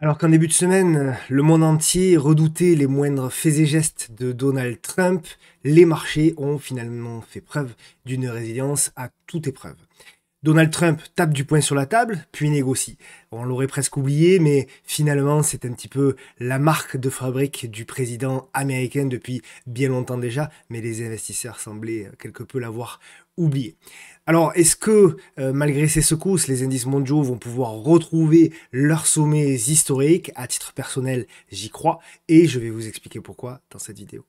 Alors qu'en début de semaine, le monde entier redoutait les moindres faits et gestes de Donald Trump, les marchés ont finalement fait preuve d'une résilience à toute épreuve. Donald Trump tape du poing sur la table, puis négocie. On l'aurait presque oublié, mais finalement, c'est un petit peu la marque de fabrique du président américain depuis bien longtemps déjà, mais les investisseurs semblaient quelque peu l'avoir oublié. Alors, est-ce que, malgré ces secousses, les indices mondiaux vont pouvoir retrouver leurs sommets historiques? À titre personnel, j'y crois, et je vais vous expliquer pourquoi dans cette vidéo.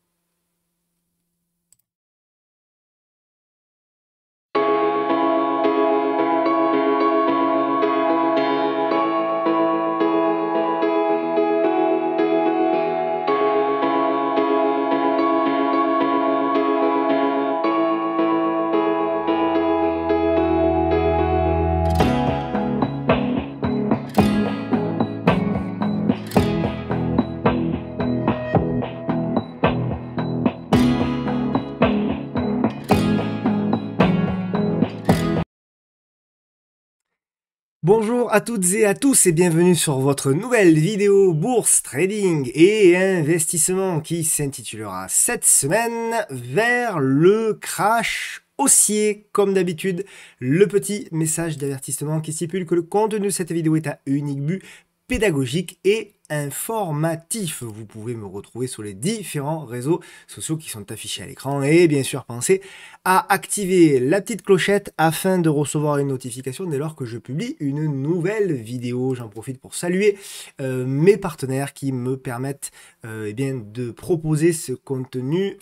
Bonjour à toutes et à tous et bienvenue sur votre nouvelle vidéo bourse, trading et investissement qui s'intitulera cette semaine vers le crash haussier. Comme d'habitude, le petit message d'avertissement qui stipule que le contenu de cette vidéo est à unique but pédagogique et informatif. Vous pouvez me retrouver sur les différents réseaux sociaux qui sont affichés à l'écran et bien sûr pensez à activer la petite clochette afin de recevoir une notification dès lors que je publie une nouvelle vidéo. J'en profite pour saluer mes partenaires qui me permettent de proposer ce contenu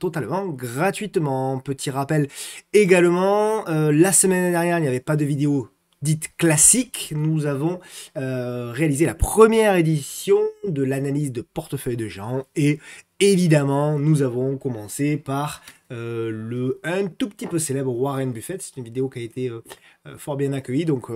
totalement gratuitement. Petit rappel également, la semaine dernière il n'y avait pas de vidéo dite classique, nous avons réalisé la première édition de l'analyse de portefeuille de gens et évidemment nous avons commencé par le un tout petit peu célèbre Warren Buffett. C'est une vidéo qui a été fort bien accueillie, donc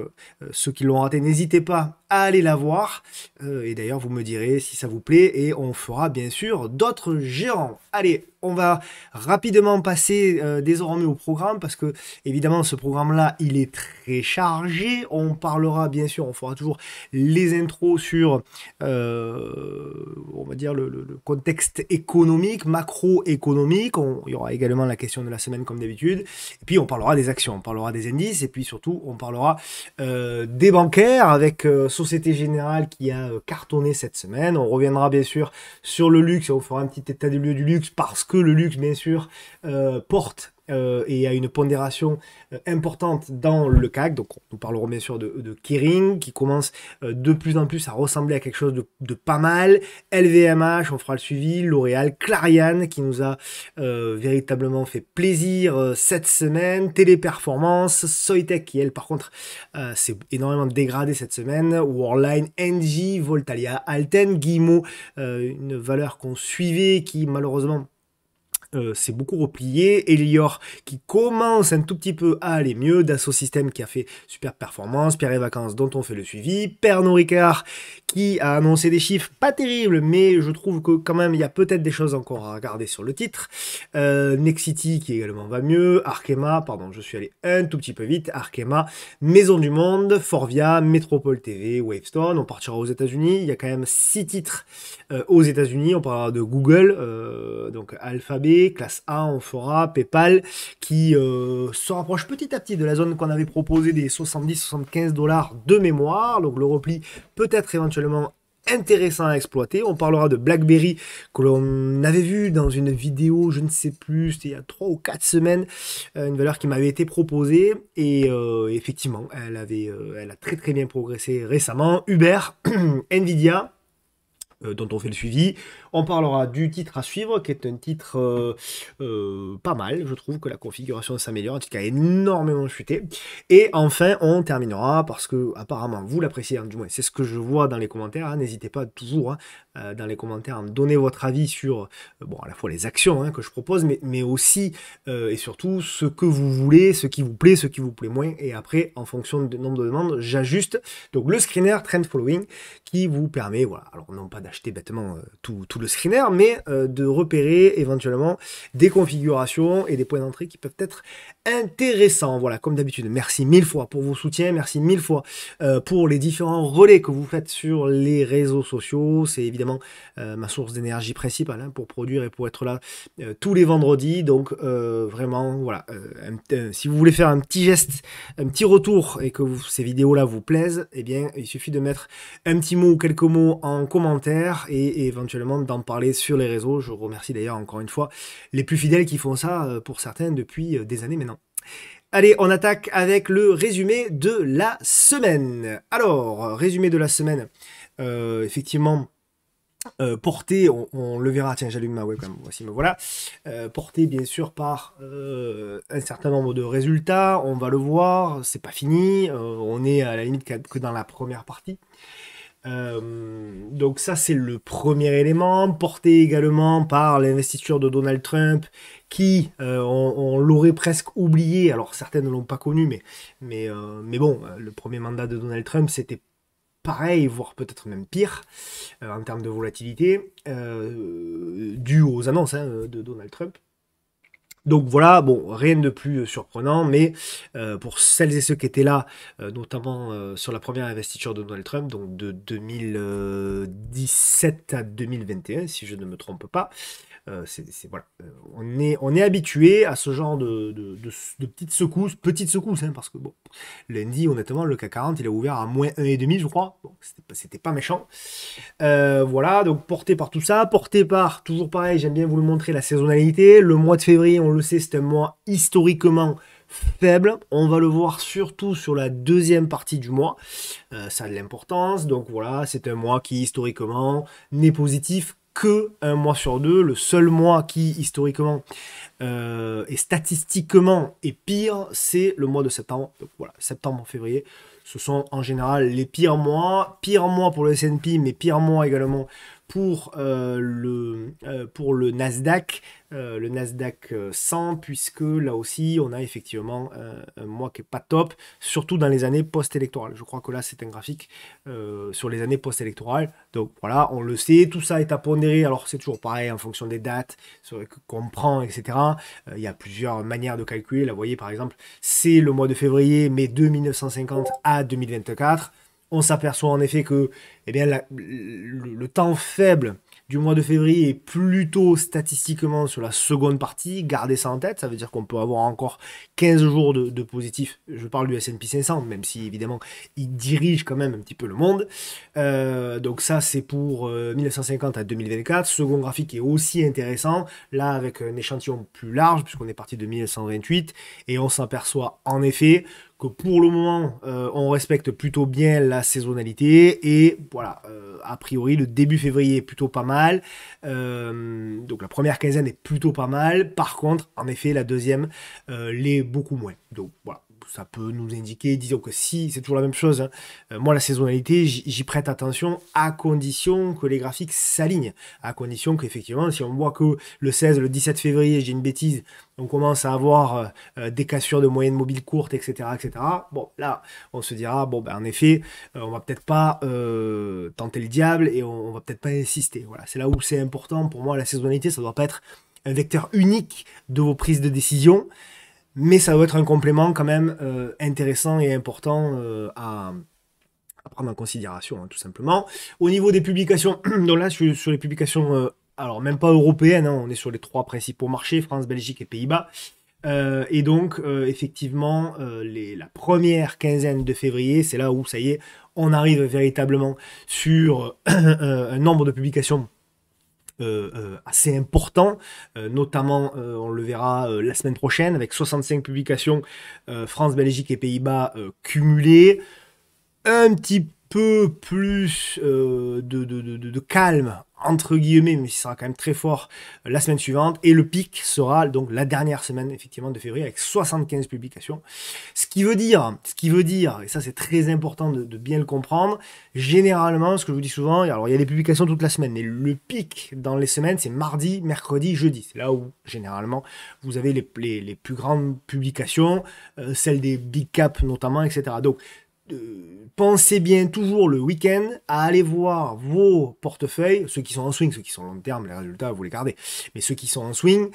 ceux qui l'ont raté, n'hésitez pas à aller la voir et d'ailleurs vous me direz si ça vous plaît et on fera bien sûr d'autres gérants. Allez, on va rapidement passer désormais au programme parce que évidemment ce programme là il est très chargé. On parlera bien sûr, on fera toujours les intros sur on va dire le contexte économique, macroéconomique. Il y aura également la question de la semaine comme d'habitude et puis on parlera des actions, on parlera des indices et puis surtout on parlera des bancaires avec Société Générale qui a cartonné cette semaine. On reviendra bien sûr sur le luxe et on fera un petit état des lieux du luxe parce que le luxe bien sûr porte et a une pondération importante dans le CAC. Donc nous parlerons bien sûr de Kering qui commence de plus en plus à ressembler à quelque chose de pas mal. LVMH, on fera le suivi. L'Oréal, Clariane qui nous a véritablement fait plaisir cette semaine. Téléperformance, Soitec qui elle par contre s'est énormément dégradée cette semaine. Worldline, Engie, Voltalia, Alten, Guillemot, une valeur qu'on suivait qui malheureusement c'est beaucoup replié. Elior qui commence un tout petit peu à aller mieux. Dassault Systèmes qui a fait super performance. Pierre et Vacances dont on fait le suivi. Pernod Ricard qui a annoncé des chiffres pas terribles, mais je trouve que quand même il y a peut-être des choses encore à regarder sur le titre. Nexity qui également va mieux. Arkema, pardon, je suis allé un tout petit peu vite. Arkema, Maison du Monde, Forvia, Métropole TV, Wavestone. On partira aux États-Unis. Il y a quand même 6 titres aux États-Unis. On parlera de Google, donc Alphabet. Classe A, on fera PayPal qui se rapproche petit à petit de la zone qu'on avait proposée des 70-75 dollars de mémoire. Donc le repli peut être éventuellement intéressant à exploiter. On parlera de BlackBerry que l'on avait vu dans une vidéo, je ne sais plus, c'était il y a 3 ou 4 semaines, une valeur qui m'avait été proposée et effectivement, elle a très très bien progressé récemment. Uber, Nvidia, dont on fait le suivi. On parlera du titre à suivre, qui est un titre pas mal. Je trouve que la configuration s'améliore, un titre qui a énormément chuté. Et enfin, on terminera, parce que apparemment vous l'appréciez, hein, du moins c'est ce que je vois dans les commentaires. Hein, n'hésitez pas toujours dans les commentaires à me donner votre avis sur bon, à la fois les actions que je propose, mais aussi et surtout ce que vous voulez, ce qui vous plaît moins. Et après, en fonction du nombre de demandes, j'ajuste. Donc le screener Trend Following qui vous permet, voilà, alors non pas d'acheter bêtement tout le screener, mais de repérer éventuellement des configurations et des points d'entrée qui peuvent être intéressants. Voilà, comme d'habitude, merci mille fois pour vos soutiens, merci mille fois pour les différents relais que vous faites sur les réseaux sociaux. C'est évidemment ma source d'énergie principale hein, pour produire et pour être là tous les vendredis. Donc vraiment, voilà, si vous voulez faire un petit geste, un petit retour et que ces vidéos-là vous plaisent, eh bien, il suffit de mettre un petit mot ou quelques mots en commentaire et éventuellement d'en parler sur les réseaux. Je remercie d'ailleurs encore une fois les plus fidèles qui font ça pour certains depuis des années maintenant. Allez, on attaque avec le résumé de la semaine. Alors, résumé de la semaine, effectivement, porté, on le verra, tiens j'allume ma webcam, voici me voilà, porté bien sûr par un certain nombre de résultats, on va le voir, c'est pas fini, on est à la limite que dans la première partie. Donc ça c'est le premier élément, porté également par l'investiture de Donald Trump qui, on l'aurait presque oublié, alors certains ne l'ont pas connu, mais bon, le premier mandat de Donald Trump c'était pareil, voire peut-être même pire en termes de volatilité, dû aux annonces hein, de Donald Trump. Donc voilà, bon, rien de plus surprenant, mais pour celles et ceux qui étaient là, notamment sur la première investiture de Donald Trump, donc de 2017 à 2021, si je ne me trompe pas, voilà. On est habitué à ce genre de petites secousses, hein, parce que bon, lundi, honnêtement, le CAC 40, il a ouvert à moins 1,5, je crois. Bon, c'était pas méchant. Voilà, donc porté par tout ça, porté par, toujours pareil, j'aime bien vous le montrer, la saisonnalité. Le mois de février, on le sait, c'est un mois historiquement faible. On va le voir surtout sur la deuxième partie du mois. Ça a de l'importance. Donc voilà, c'est un mois qui historiquement n'est positif que un mois sur deux. Le seul mois qui historiquement et statistiquement est pire, c'est le mois de septembre. Donc voilà, septembre, février, ce sont en général les pires mois. Pire mois pour le S&P, mais pire mois également pour le Nasdaq. Le Nasdaq 100, puisque là aussi on a effectivement un mois qui est pas top, surtout dans les années post-électorales. Je crois que là c'est un graphique sur les années post-électorales, donc voilà, on le sait, tout ça est à pondérer. Alors c'est toujours pareil en fonction des dates qu'on prend, etc. Il y a plusieurs manières de calculer. Là vous voyez par exemple, c'est le mois de février, mais de 1950 à 2024. On s'aperçoit en effet que eh bien, le temps faible du mois de février est plutôt statistiquement sur la seconde partie. Gardez ça en tête, ça veut dire qu'on peut avoir encore 15 jours de positif. Je parle du S&P 500, même si évidemment il dirige quand même un petit peu le monde. Donc ça c'est pour 1950 à 2024. Second graphique est aussi intéressant, là avec un échantillon plus large, puisqu'on est parti de 1928, et on s'aperçoit en effet que pour le moment, on respecte plutôt bien la saisonnalité, et voilà, a priori, le début février est plutôt pas mal, donc la première quinzaine est plutôt pas mal, par contre, en effet, la deuxième l'est beaucoup moins, donc voilà. Ça peut nous indiquer, disons que si, c'est toujours la même chose, hein. Moi la saisonnalité, j'y prête attention à condition que les graphiques s'alignent, à condition qu'effectivement, si on voit que le 16, le 17 février, j'ai une bêtise, on commence à avoir des cassures de moyenne mobile courte, etc., etc. Bon, là, on se dira, bon, ben, en effet, on va peut-être pas tenter le diable et on va peut-être pas insister. Voilà, c'est là où c'est important. Pour moi, la saisonnalité, ça doit pas être un vecteur unique de vos prises de décision, mais ça doit être un complément quand même intéressant et important à prendre en considération, hein, tout simplement. Au niveau des publications, donc là, sur les publications, alors même pas européennes, hein, on est sur les trois principaux marchés, France, Belgique et Pays-Bas. Et donc, effectivement, la première quinzaine de février, c'est là où, ça y est, on arrive véritablement sur un nombre de publications assez important, notamment on le verra la semaine prochaine avec 65 publications France, Belgique et Pays-Bas cumulées, un petit peu plus de calme entre guillemets, mais ce sera quand même très fort la semaine suivante, et le pic sera donc la dernière semaine effectivement de février avec 75 publications, ce qui veut dire, et ça c'est très important de bien le comprendre, généralement, ce que je vous dis souvent, alors il y a des publications toute la semaine, mais le pic dans les semaines c'est mardi, mercredi, jeudi, c'est là où généralement vous avez les plus grandes publications, celles des big caps notamment, etc. Donc pensez bien toujours le week-end à aller voir vos portefeuilles, ceux qui sont en swing, ceux qui sont long terme, les résultats, vous les gardez. Mais ceux qui sont en swing,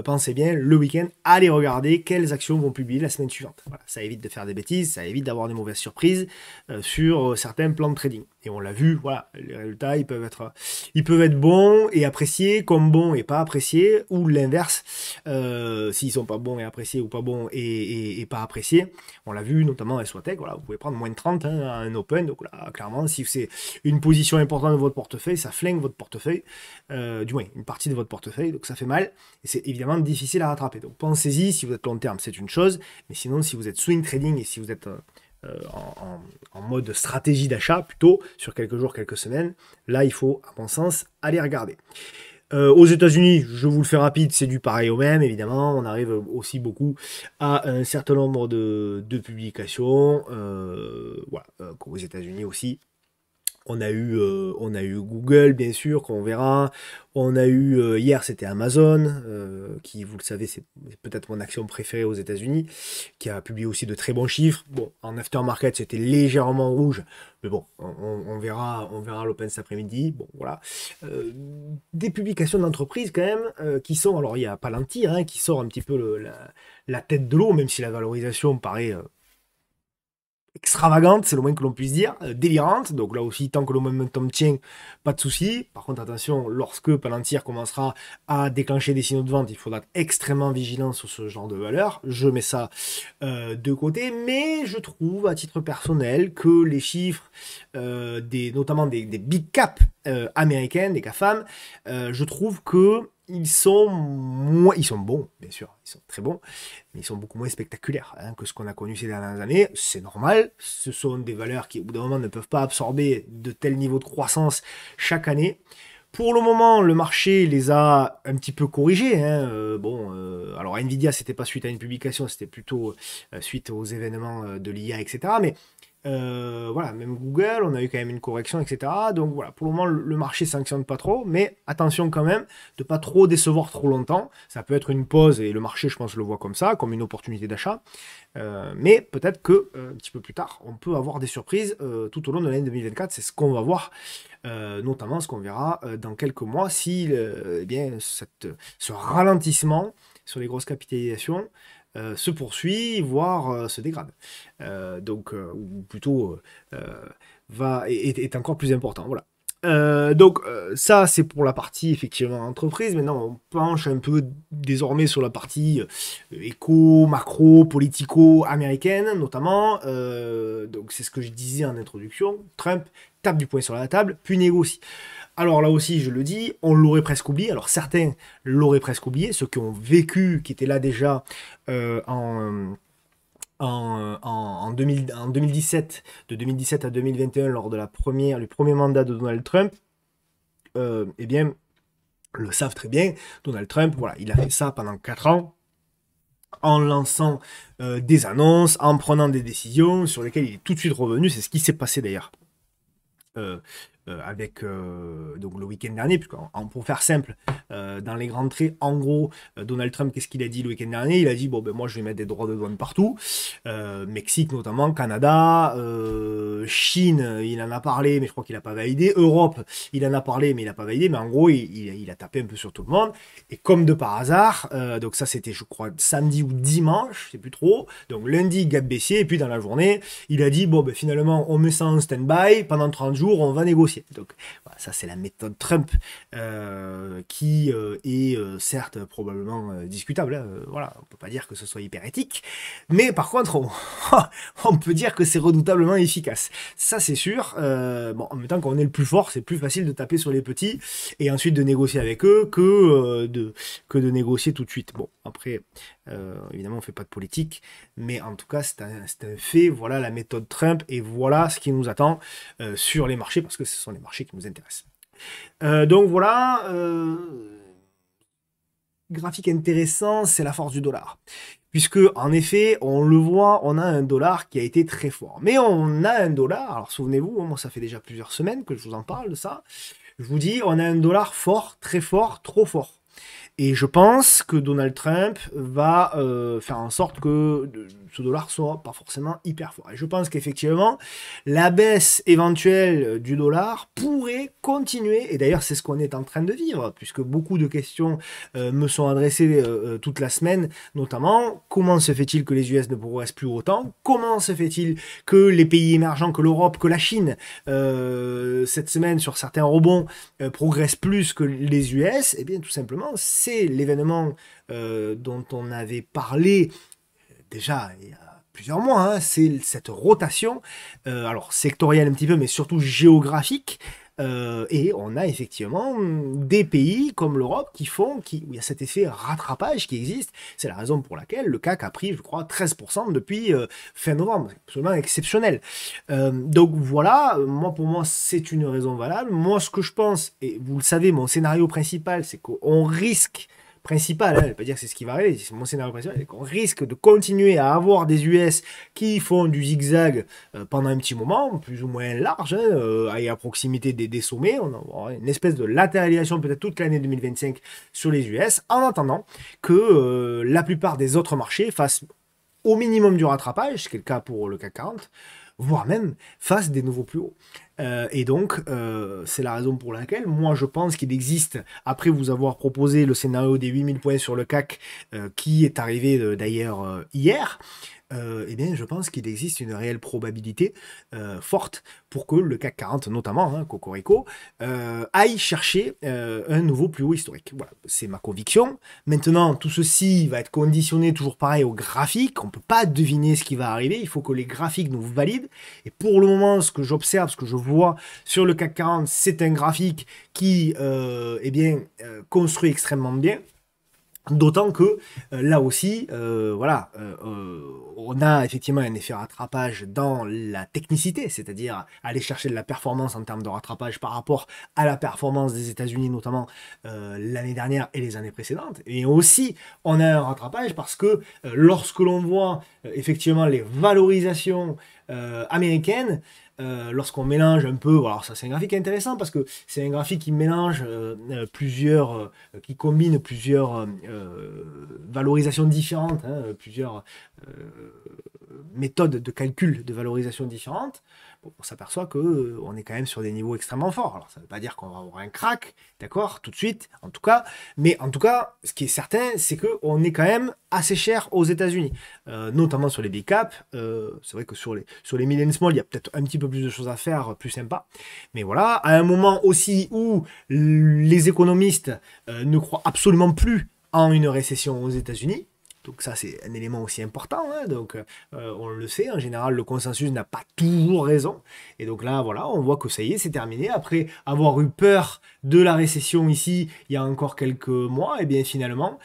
pensez bien le week-end à aller regarder quelles actions vont publier la semaine suivante. Voilà, ça évite de faire des bêtises, ça évite d'avoir des mauvaises surprises sur certains plans de trading. Et on l'a vu, voilà, les résultats, ils peuvent être bons et appréciés, comme bons et pas appréciés, ou l'inverse, s'ils sont pas bons et appréciés, ou pas bons et pas appréciés. On l'a vu notamment à Swatec, voilà, vous pouvez prendre moins de 30 à un open, donc là, clairement, si c'est une position importante de votre portefeuille, ça flingue votre portefeuille, du moins, une partie de votre portefeuille, donc ça fait mal, et c'est évidemment difficile à rattraper. Donc pensez-y, si vous êtes long terme, c'est une chose, mais sinon, si vous êtes swing trading et si vous êtes en mode stratégie d'achat, plutôt, sur quelques jours, quelques semaines, là, il faut, à mon sens, aller regarder. Aux États-Unis, je vous le fais rapide, c'est du pareil au même, évidemment. On arrive aussi beaucoup à un certain nombre de publications. Voilà, aux États-Unis aussi. On a eu Google, bien sûr, qu'on verra. On a eu, hier, c'était Amazon, qui, vous le savez, c'est peut-être mon action préférée aux États-Unis, qui a publié aussi de très bons chiffres. Bon, en aftermarket, c'était légèrement rouge, mais bon, on verra l'open cet après-midi. Bon, voilà. Des publications d'entreprises, quand même, qui sont, alors il y a Palantir, hein, qui sort un petit peu la tête de l'eau, même si la valorisation paraît extravagante, c'est le moins que l'on puisse dire, délirante. Donc là aussi, tant que le momentum tient, pas de souci. Par contre, attention, lorsque Palantir commencera à déclencher des signaux de vente, il faudra être extrêmement vigilant sur ce genre de valeur. Je mets ça de côté, mais je trouve, à titre personnel, que les chiffres, notamment des big caps américaines, des GAFAM, je trouve que ils sont bons, bien sûr, ils sont très bons, mais ils sont beaucoup moins spectaculaires hein, que ce qu'on a connu ces dernières années. C'est normal, ce sont des valeurs qui, au bout d'un moment, ne peuvent pas absorber de tels niveaux de croissance chaque année. Pour le moment, le marché les a un petit peu corrigés. Hein. Alors Nvidia, c'était pas suite à une publication, c'était plutôt suite aux événements de l'IA, etc. Mais voilà, même Google, on a eu quand même une correction, etc. Donc voilà, pour le moment, le marché ne sanctionne pas trop, mais attention quand même de pas trop décevoir trop longtemps. Ça peut être une pause, et le marché, je pense, le voit comme ça, comme une opportunité d'achat. Mais peut-être que un petit peu plus tard, on peut avoir des surprises tout au long de l'année 2024. C'est ce qu'on va voir, notamment ce qu'on verra dans quelques mois, si eh bien, ce ralentissement sur les grosses capitalisations se poursuit, voire se dégrade. Ou plutôt est encore plus important. Voilà. Ça c'est pour la partie effectivement entreprise. Maintenant on penche un peu désormais sur la partie éco, macro, politico américaine notamment. Donc c'est ce que je disais en introduction. Trump tape du poing sur la table, puis négocie. Alors là aussi, je le dis, on l'aurait presque oublié. Alors certains l'auraient presque oublié, ceux qui ont vécu, qui étaient là déjà en 2017, de 2017 à 2021, lors de du premier mandat de Donald Trump, eh bien, le savent très bien. Donald Trump, voilà, il a fait ça pendant 4 ans, en lançant des annonces, en prenant des décisions sur lesquelles il est tout de suite revenu. C'est ce qui s'est passé d'ailleurs. Avec donc le week-end dernier, pour faire simple, dans les grands traits, en gros, Donald Trump, qu'est-ce qu'il a dit le week-end dernier? Il a dit, bon, ben moi, je vais mettre des droits de douane partout, Mexique notamment, Canada, Chine, il en a parlé, mais je crois qu'il n'a pas validé, Europe, il en a parlé, mais il n'a pas validé, mais en gros, il a tapé un peu sur tout le monde, et comme de par hasard, donc ça, c'était, je crois, samedi ou dimanche, je sais plus trop, donc lundi, gap baissier, et puis dans la journée, il a dit, bon, ben finalement, on met ça en stand-by, pendant 30 jours, on va négocier. Donc voilà, ça c'est la méthode Trump qui est certes probablement discutable. Hein, voilà, on peut pas dire que ce soit hyper éthique, mais par contre on peut dire que c'est redoutablement efficace. Ça c'est sûr. En même temps, quand on est le plus fort, c'est plus facile de taper sur les petits et ensuite de négocier avec eux que de négocier tout de suite. Bon, après, évidemment, on fait pas de politique, mais en tout cas, c'est un fait. Voilà la méthode Trump et voilà ce qui nous attend sur les marchés, parce que ce sont les marchés qui nous intéressent. Donc voilà, graphique intéressant, c'est la force du dollar. Puisque, en effet, on le voit, on a un dollar qui a été très fort. Mais on a un dollar, alors souvenez-vous, moi ça fait déjà plusieurs semaines que je vous en parle de ça. Je vous dis, on a un dollar fort, très fort, trop fort. Et je pense que Donald Trump va faire en sorte que ce dollar soit pas forcément hyper fort. Et je pense qu'effectivement, la baisse éventuelle du dollar pourrait continuer. Et d'ailleurs, c'est ce qu'on est en train de vivre, puisque beaucoup de questions me sont adressées toute la semaine, notamment comment se fait-il que les US ne progressent plus autant? Comment se fait-il que les pays émergents, que l'Europe, que la Chine, cette semaine sur certains rebonds, progressent plus que les US? Eh bien, tout simplement, c'est l'événement dont on avait parlé déjà il y a plusieurs mois, hein, c'est cette rotation, alors sectorielle un petit peu, mais surtout géographique. Et on a effectivement des pays comme l'Europe où il y a cet effet rattrapage qui existe. C'est la raison pour laquelle le CAC a pris, je crois, 13% depuis fin novembre. C'est absolument exceptionnel. Donc voilà, pour moi, c'est une raison valable. Moi, ce que je pense, et vous le savez, mon scénario principal, c'est qu'on risque principal, hein, je ne vais pas dire que c'est ce qui va arriver, c'est mon scénario principal, c'est qu'on risque de continuer à avoir des US qui font du zigzag pendant un petit moment, plus ou moins large, hein, et à proximité des sommets. On aura une espèce de latéralisation peut-être toute l'année 2025 sur les US, en attendant que la plupart des autres marchés fassent au minimum du rattrapage, ce qui est le cas pour le CAC 40, voire même fassent des nouveaux plus hauts. Et donc, c'est la raison pour laquelle, moi, je pense qu'il existe, après vous avoir proposé le scénario des 8000 points sur le CAC, qui est arrivé d'ailleurs hier, eh bien, je pense qu'il existe une réelle probabilité forte pour que le CAC 40, notamment, hein, Cocorico, aille chercher un nouveau plus haut historique. Voilà, c'est ma conviction. Maintenant, tout ceci va être conditionné toujours pareil au graphique. On ne peut pas deviner ce qui va arriver. Il faut que les graphiques nous valident. Et pour le moment, ce que j'observe, ce que je vois sur le CAC 40, c'est un graphique qui est bien construit extrêmement bien. D'autant que là aussi, voilà, on a effectivement un effet rattrapage dans la technicité, c'est-à-dire aller chercher de la performance en termes de rattrapage par rapport à la performance des États-Unis, notamment l'année dernière et les années précédentes. Et aussi, on a un rattrapage parce que lorsque l'on voit effectivement les valorisations américaines, lorsqu'on mélange un peu, alors ça c'est un graphique intéressant parce que c'est un graphique qui mélange qui combine plusieurs valorisations différentes, hein, plusieurs méthodes de calcul de valorisation différentes. Bon, on s'aperçoit que on est quand même sur des niveaux extrêmement forts. Alors ça ne veut pas dire qu'on va avoir un crack, d'accord, tout de suite, en tout cas, mais en tout cas, ce qui est certain, c'est qu'on est quand même assez cher aux États-Unis, notamment sur les big caps. C'est vrai que sur les mid and small, il y a peut-être un petit peu plus de choses à faire, plus sympa. Mais voilà, à un moment aussi où les économistes ne croient absolument plus en une récession aux États-Unis. Donc ça, c'est un élément aussi important. Hein. Donc, on le sait, en général, le consensus n'a pas toujours raison. Et donc là, voilà, on voit que ça y est, c'est terminé. Après avoir eu peur de la récession ici, il y a encore quelques mois, et bien finalement,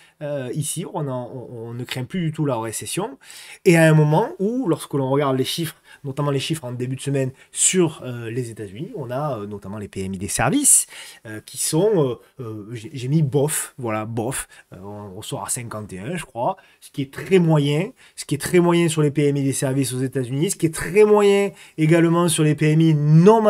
ici, on ne craint plus du tout la récession. Et à un moment où, lorsque l'on regarde les chiffres, notamment les chiffres en début de semaine sur les États-Unis, on a notamment les PMI des services qui sont, j'ai mis bof, voilà, bof, on sort à 51, je crois, ce qui est très moyen, sur les PMI des services aux États-Unis, ce qui est très moyen également sur les PMI non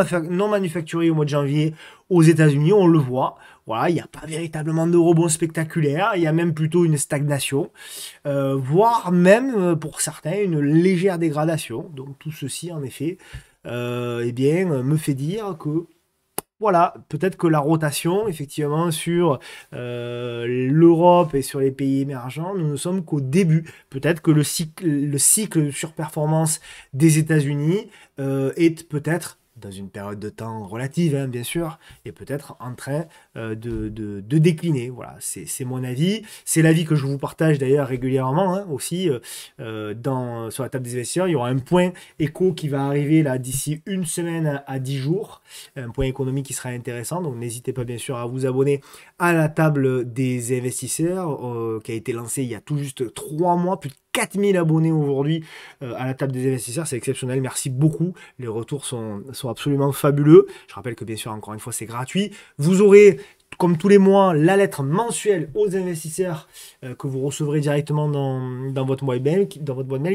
manufacturés au mois de janvier aux États-Unis, on le voit. Voilà, il n'y a pas véritablement de rebond spectaculaire, il y a même plutôt une stagnation, voire même pour certains une légère dégradation. Donc tout ceci, en effet, eh bien, me fait dire que voilà, peut-être que la rotation, effectivement, sur l'Europe et sur les pays émergents, nous ne sommes qu'au début. Peut-être que le cycle de surperformance des États-Unis est peut-être dans une période de temps relative, hein, bien sûr, et peut-être en train de décliner. Voilà, c'est mon avis. C'est l'avis que je vous partage d'ailleurs régulièrement, hein, aussi sur la table des investisseurs. Il y aura un point éco qui va arriver là d'ici une semaine à 10 jours, un point économique qui sera intéressant. Donc n'hésitez pas bien sûr à vous abonner à la table des investisseurs qui a été lancée il y a tout juste 3 mois, plus de 4000 abonnés aujourd'hui à la table des investisseurs, c'est exceptionnel, merci beaucoup, les retours sont absolument fabuleux. Je rappelle que bien sûr, encore une fois, c'est gratuit. Vous aurez comme tous les mois, la lettre mensuelle aux investisseurs que vous recevrez directement dans votre boîte mail,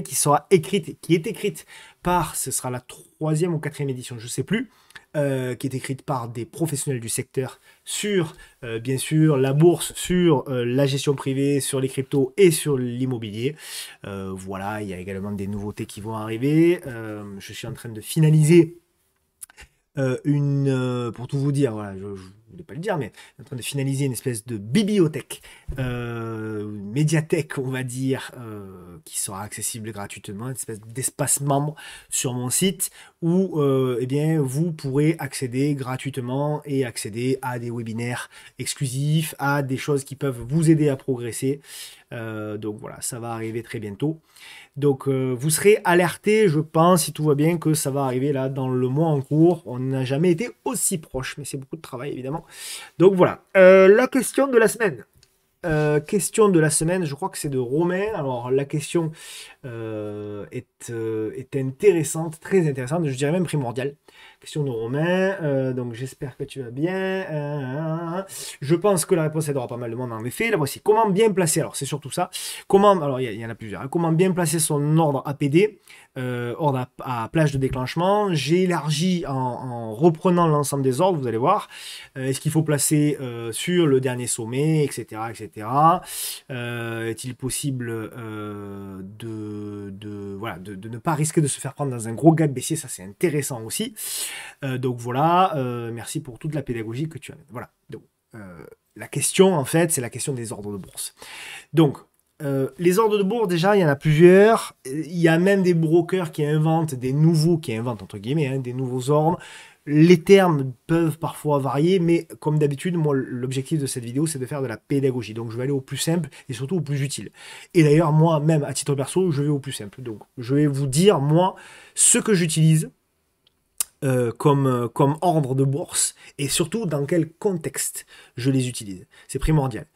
qui sera écrite, qui est écrite par, ce sera la 3e ou 4e édition, je ne sais plus, qui est écrite par des professionnels du secteur sur, bien sûr, la bourse, sur la gestion privée, sur les cryptos et sur l'immobilier. Voilà, il y a également des nouveautés qui vont arriver. Je suis en train de finaliser pour tout vous dire, voilà, je ne voulais pas le dire, mais en train de finaliser une espèce de bibliothèque, médiathèque, on va dire, qui sera accessible gratuitement, une espèce d'espace membre sur mon site où eh bien, vous pourrez accéder gratuitement et accéder à des webinaires exclusifs, à des choses qui peuvent vous aider à progresser. Donc voilà, ça va arriver très bientôt. Donc vous serez alerté, je pense, si tout va bien, que ça va arriver là dans le mois en cours. On n'a jamais été aussi proche, mais c'est beaucoup de travail évidemment. Donc voilà, la question de la semaine. Question de la semaine, je crois que c'est de Romain. Alors la question est intéressante, très intéressante, je dirais même primordiale. Question de Romain, donc j'espère que tu vas bien. Je pense que la réponse aidera pas mal de monde en effet. La voici. Comment bien placer, alors c'est surtout ça, alors il y en a plusieurs, hein. Comment bien placer son ordre APD, ordre à plage de déclenchement. J'ai élargi en reprenant l'ensemble des ordres, vous allez voir. Est-ce qu'il faut placer sur le dernier sommet, etc. etc. Est-il possible voilà, de ne pas risquer de se faire prendre dans un gros gap baissier? Ça c'est intéressant aussi. Donc voilà, merci pour toute la pédagogie que tu as. Voilà, donc la question en fait, c'est la question des ordres de bourse. Donc, les ordres de bourse, déjà, il y en a plusieurs. Il y a même des brokers qui inventent entre guillemets, hein, des nouveaux ordres. Les termes peuvent parfois varier, mais comme d'habitude, moi, l'objectif de cette vidéo, c'est de faire de la pédagogie. Donc, je vais aller au plus simple et surtout au plus utile. Et d'ailleurs, moi, même à titre perso, je vais au plus simple. Donc, je vais vous dire, moi, ce que j'utilise comme ordre de bourse et surtout dans quel contexte je les utilise. C'est primordial.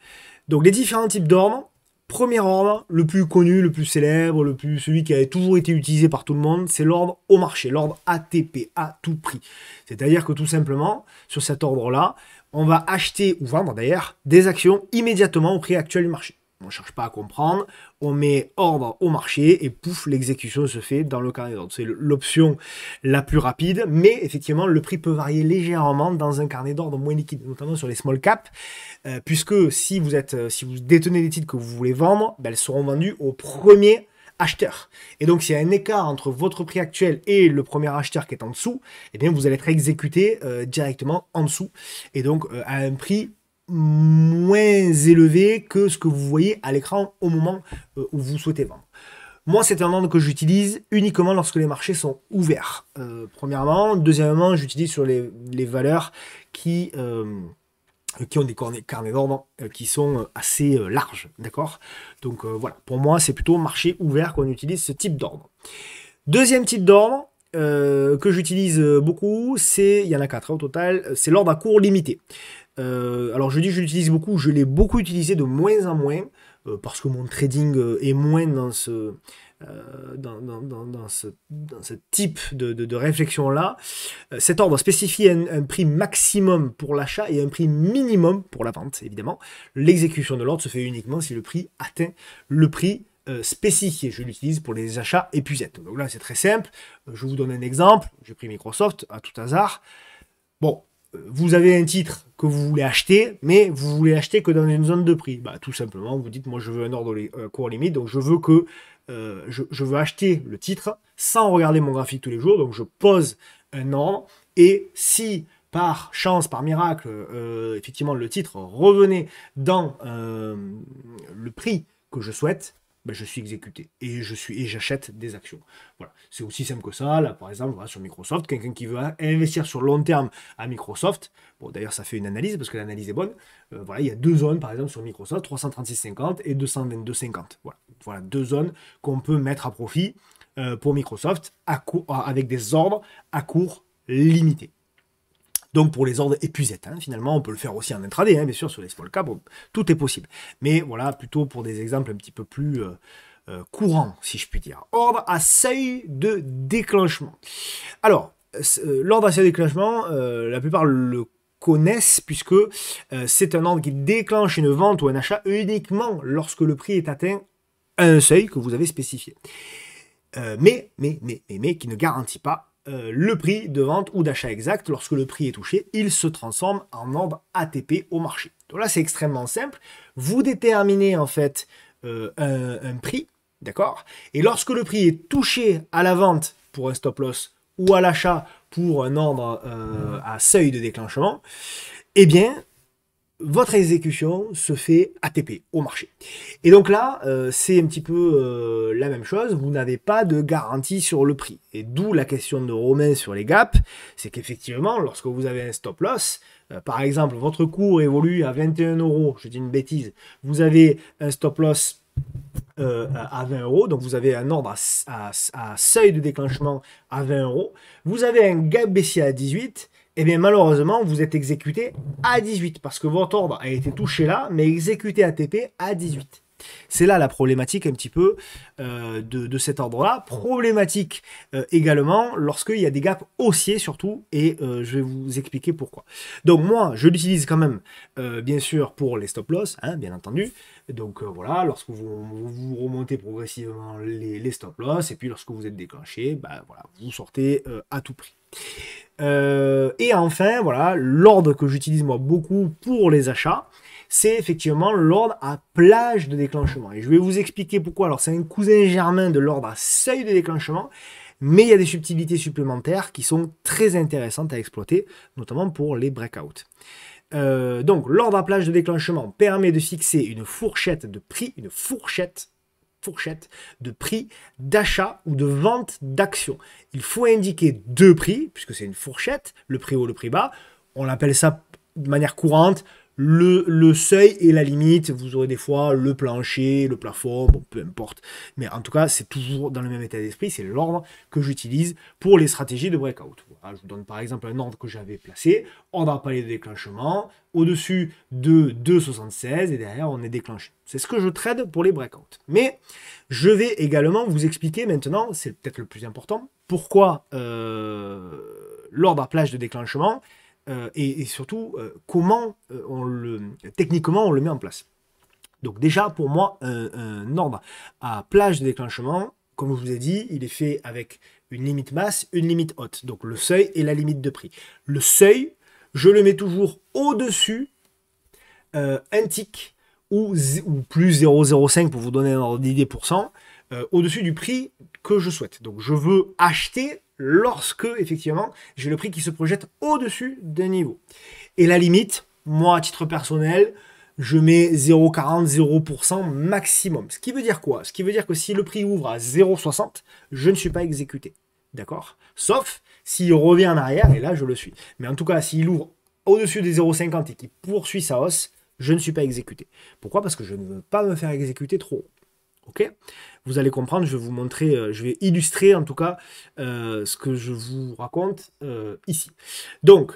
Donc, les différents types d'ordres. Premier ordre, le plus connu, le plus célèbre, celui qui a toujours été utilisé par tout le monde, c'est l'ordre au marché, l'ordre ATP, à tout prix. C'est-à-dire que tout simplement, sur cet ordre-là, on va acheter ou vendre d'ailleurs des actions immédiatement au prix actuel du marché. On ne cherche pas à comprendre, on met ordre au marché et pouf, l'exécution se fait dans le carnet d'ordre. C'est l'option la plus rapide, mais effectivement, le prix peut varier légèrement dans un carnet d'ordre moins liquide, notamment sur les small caps, puisque si vous détenez des titres que vous voulez vendre, ben, elles seront vendues au premier acheteur. Et donc, s'il y a un écart entre votre prix actuel et le premier acheteur qui est en dessous, eh bien, vous allez être exécuté directement en dessous, et donc à un prix moins élevé que ce que vous voyez à l'écran au moment où vous souhaitez vendre. Moi, c'est un ordre que j'utilise uniquement lorsque les marchés sont ouverts. Premièrement. Deuxièmement, j'utilise sur les valeurs qui ont des carnets d'ordre qui sont assez larges. D'accord? Donc voilà, pour moi, c'est plutôt marché ouvert qu'on utilise ce type d'ordre. Deuxième type d'ordre que j'utilise beaucoup, il y en a 4 au total, c'est l'ordre à cours limité. Alors je dis que je l'utilise beaucoup, je l'ai beaucoup utilisé de moins en moins, parce que mon trading est moins dans ce type de réflexion-là. Cet ordre spécifie un prix maximum pour l'achat et un prix minimum pour la vente, évidemment. L'exécution de l'ordre se fait uniquement si le prix atteint le prix spécifié. Je l'utilise pour les achats épuisettes. Donc là, c'est très simple. Je vous donne un exemple. J'ai pris Microsoft à tout hasard. Bon, vous avez un titre que vous voulez acheter, mais vous voulez acheter que dans une zone de prix. Bah, tout simplement, vous dites, moi, je veux un ordre court limite, donc je veux acheter le titre sans regarder mon graphique tous les jours. Donc, je pose un ordre, et si par chance, par miracle, effectivement, le titre revenait dans le prix que je souhaite, ben, je suis exécuté et j'achète des actions. Voilà, c'est aussi simple que ça. Là, par exemple, voilà, sur Microsoft, quelqu'un qui veut investir sur long terme à Microsoft, bon, d'ailleurs, ça fait une analyse parce que l'analyse est bonne. Voilà, il y a 2 zones, par exemple, sur Microsoft, 336,50 et 222,50. Voilà, 2 zones qu'on peut mettre à profit pour Microsoft avec des ordres à court limité. Donc pour les ordres épuisettes, hein, finalement, on peut le faire aussi en intraday, hein, bien sûr, sur les small caps, tout est possible. Mais voilà, plutôt pour des exemples un petit peu plus courants, si je puis dire. Ordre à seuil de déclenchement. Alors, l'ordre à seuil de déclenchement, la plupart le connaissent, puisque c'est un ordre qui déclenche une vente ou un achat uniquement lorsque le prix est atteint à un seuil que vous avez spécifié. Mais qui ne garantit pas le prix de vente ou d'achat exact. Lorsque le prix est touché, il se transforme en ordre ATP au marché. Donc là, c'est extrêmement simple. Vous déterminez en fait un prix, d'accord? Et lorsque le prix est touché à la vente pour un stop loss ou à l'achat pour un ordre à seuil de déclenchement, eh bien, votre exécution se fait ATP au marché. Et donc là, c'est un petit peu la même chose, vous n'avez pas de garantie sur le prix. Et d'où la question de Romain sur les gaps, c'est qu'effectivement, lorsque vous avez un stop loss, par exemple, votre cours évolue à 21 euros, je dis une bêtise, vous avez un stop loss à 20 euros, donc vous avez un ordre à seuil de déclenchement à 20 euros, vous avez un gap baissier à 18, et bien malheureusement vous êtes exécuté à 18 parce que votre ordre a été touché là, mais exécuté ATP à 18. C'est là la problématique un petit peu de cet ordre-là. Problématique également lorsqu'il y a des gaps haussiers surtout, et je vais vous expliquer pourquoi. Donc moi, je l'utilise quand même, bien sûr, pour les stop-loss, hein, bien entendu. Donc voilà, lorsque vous remontez progressivement les stop-loss, et puis lorsque vous êtes déclenché, bah, voilà, vous sortez à tout prix. Et enfin, voilà, l'ordre que j'utilise moi beaucoup pour les achats, c'est effectivement l'ordre à plage de déclenchement. Et je vais vous expliquer pourquoi. Alors, c'est un cousin germain de l'ordre à seuil de déclenchement, mais il y a des subtilités supplémentaires qui sont très intéressantes à exploiter, notamment pour les breakouts. Donc, l'ordre à plage de déclenchement permet de fixer une fourchette de prix, une fourchette de prix d'achat ou de vente d'actions. Il faut indiquer deux prix, puisque c'est une fourchette, le prix haut, le prix bas. On l'appelle ça de manière courante le seuil et la limite. Vous aurez des fois le plancher, le plafond, bon, peu importe. Mais en tout cas, c'est toujours dans le même état d'esprit. C'est l'ordre que j'utilise pour les stratégies de breakout. Voilà, je vous donne par exemple un ordre que j'avais placé, ordre à palier de déclenchement, au-dessus de 2,76 et derrière on est déclenché. C'est ce que je trade pour les breakouts. Mais je vais également vous expliquer maintenant, c'est peut-être le plus important, pourquoi l'ordre à plage de déclenchement et surtout comment techniquement on le met en place. Donc déjà pour moi un ordre à plage de déclenchement, comme je vous ai dit, il est fait avec une limite basse, une limite haute. Donc le seuil et la limite de prix. Le seuil, je le mets toujours au-dessus un tick ou plus 0,05 pour vous donner un ordre d'idée pour cent, au-dessus du prix que je souhaite. Donc je veux acheter lorsque effectivement j'ai le prix qui se projette au-dessus d'un niveau. Et la limite, moi à titre personnel, je mets 0,40, 0% maximum. Ce qui veut dire quoi? Ce qui veut dire que si le prix ouvre à 0,60, je ne suis pas exécuté. D'accord? Sauf s'il revient en arrière, et là je le suis. Mais en tout cas, s'il ouvre au-dessus des 0,50 et qu'il poursuit sa hausse, je ne suis pas exécuté. Pourquoi? Parce que je ne veux pas me faire exécuter trop haut. Ok? Vous allez comprendre, je vais vous montrer, je vais illustrer en tout cas ce que je vous raconte ici. Donc,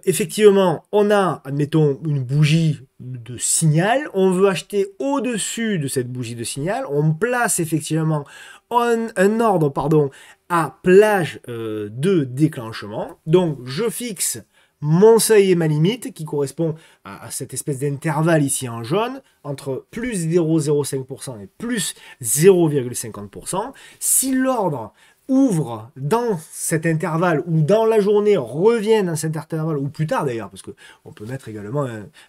effectivement, on a, admettons, une bougie de signal, on veut acheter au-dessus de cette bougie de signal, on place effectivement un ordre à plage de déclenchement, donc je fixe mon seuil et ma limite, qui correspond à cette espèce d'intervalle ici en jaune, entre plus 0,05% et plus 0,50%. Si l'ordre ouvre dans cet intervalle, ou dans la journée, revient dans cet intervalle, ou plus tard d'ailleurs, parce qu'on peut mettre également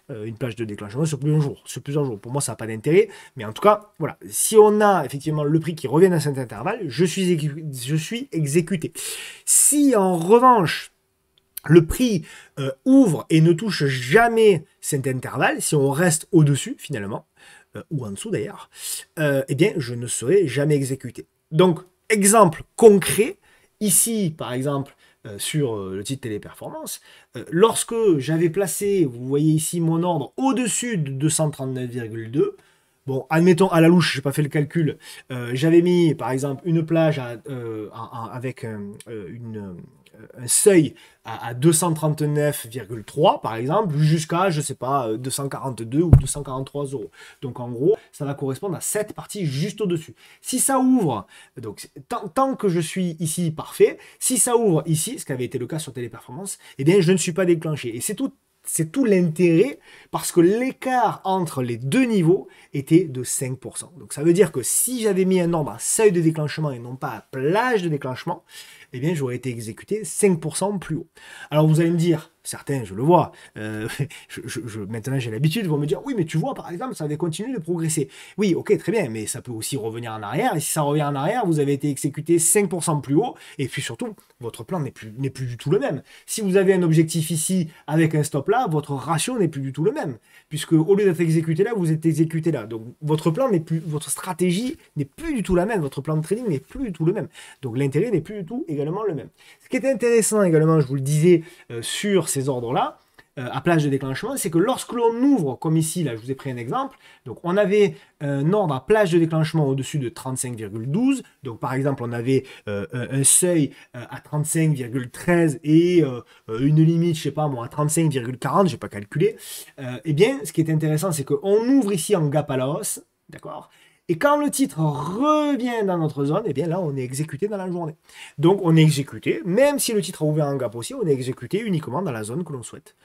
une plage de déclenchement sur plusieurs jours. Pour moi, ça n'a pas d'intérêt, mais en tout cas, voilà. Si on a effectivement le prix qui revient dans cet intervalle, je suis exécuté. Si en revanche, le prix ouvre et ne touche jamais cet intervalle, si on reste au-dessus finalement, ou en dessous d'ailleurs, eh bien je ne serai jamais exécuté. Donc, exemple concret, ici par exemple sur le titre Téléperformance, lorsque j'avais placé, vous voyez ici mon ordre au-dessus de 239,2, bon, admettons à la louche, j'ai pas fait le calcul, j'avais mis par exemple une plage avec un seuil à 239,3 par exemple, jusqu'à, je sais pas, 242 ou 243 euros. Donc en gros, ça va correspondre à cette partie juste au-dessus. Si ça ouvre, donc tant que je suis ici parfait, si ça ouvre ici, ce qui avait été le cas sur Téléperformance, eh bien je ne suis pas déclenché. Et c'est tout l'intérêt parce que l'écart entre les deux niveaux était de 5%. Donc ça veut dire que si j'avais mis un nombre à seuil de déclenchement et non pas à plage de déclenchement, eh bien j'aurais été exécuté 5% plus haut. Alors vous allez me dire, certains, je le vois, maintenant j'ai l'habitude, vont me dire, oui mais tu vois par exemple, ça avait continué de progresser. Oui, ok, très bien, mais ça peut aussi revenir en arrière, et si ça revient en arrière, vous avez été exécuté 5% plus haut, et puis surtout, votre plan n'est plus du tout le même. Si vous avez un objectif ici avec un stop là, votre ratio n'est plus du tout le même, puisque au lieu d'être exécuté là, vous êtes exécuté là. Donc votre plan n'est plus, votre stratégie n'est plus du tout la même, votre plan de trading n'est plus du tout le même. Donc l'intérêt n'est plus du tout également le même. Ce qui est intéressant également, je vous le disais, sur ces ordres-là, à plage de déclenchement, c'est que lorsque l'on ouvre, comme ici, là je vous ai pris un exemple, donc on avait un ordre à plage de déclenchement au-dessus de 35,12, donc par exemple on avait un seuil à 35,13 et une limite, je sais pas moi, à 35,40, j'ai pas calculé, eh bien ce qui est intéressant c'est qu'on ouvre ici en gap à la hausse, d'accord, et quand le titre revient dans notre zone, eh bien là, on est exécuté dans la journée. Donc, on est exécuté, même si le titre a ouvert un gap aussi, on est exécuté uniquement dans la zone que l'on souhaite.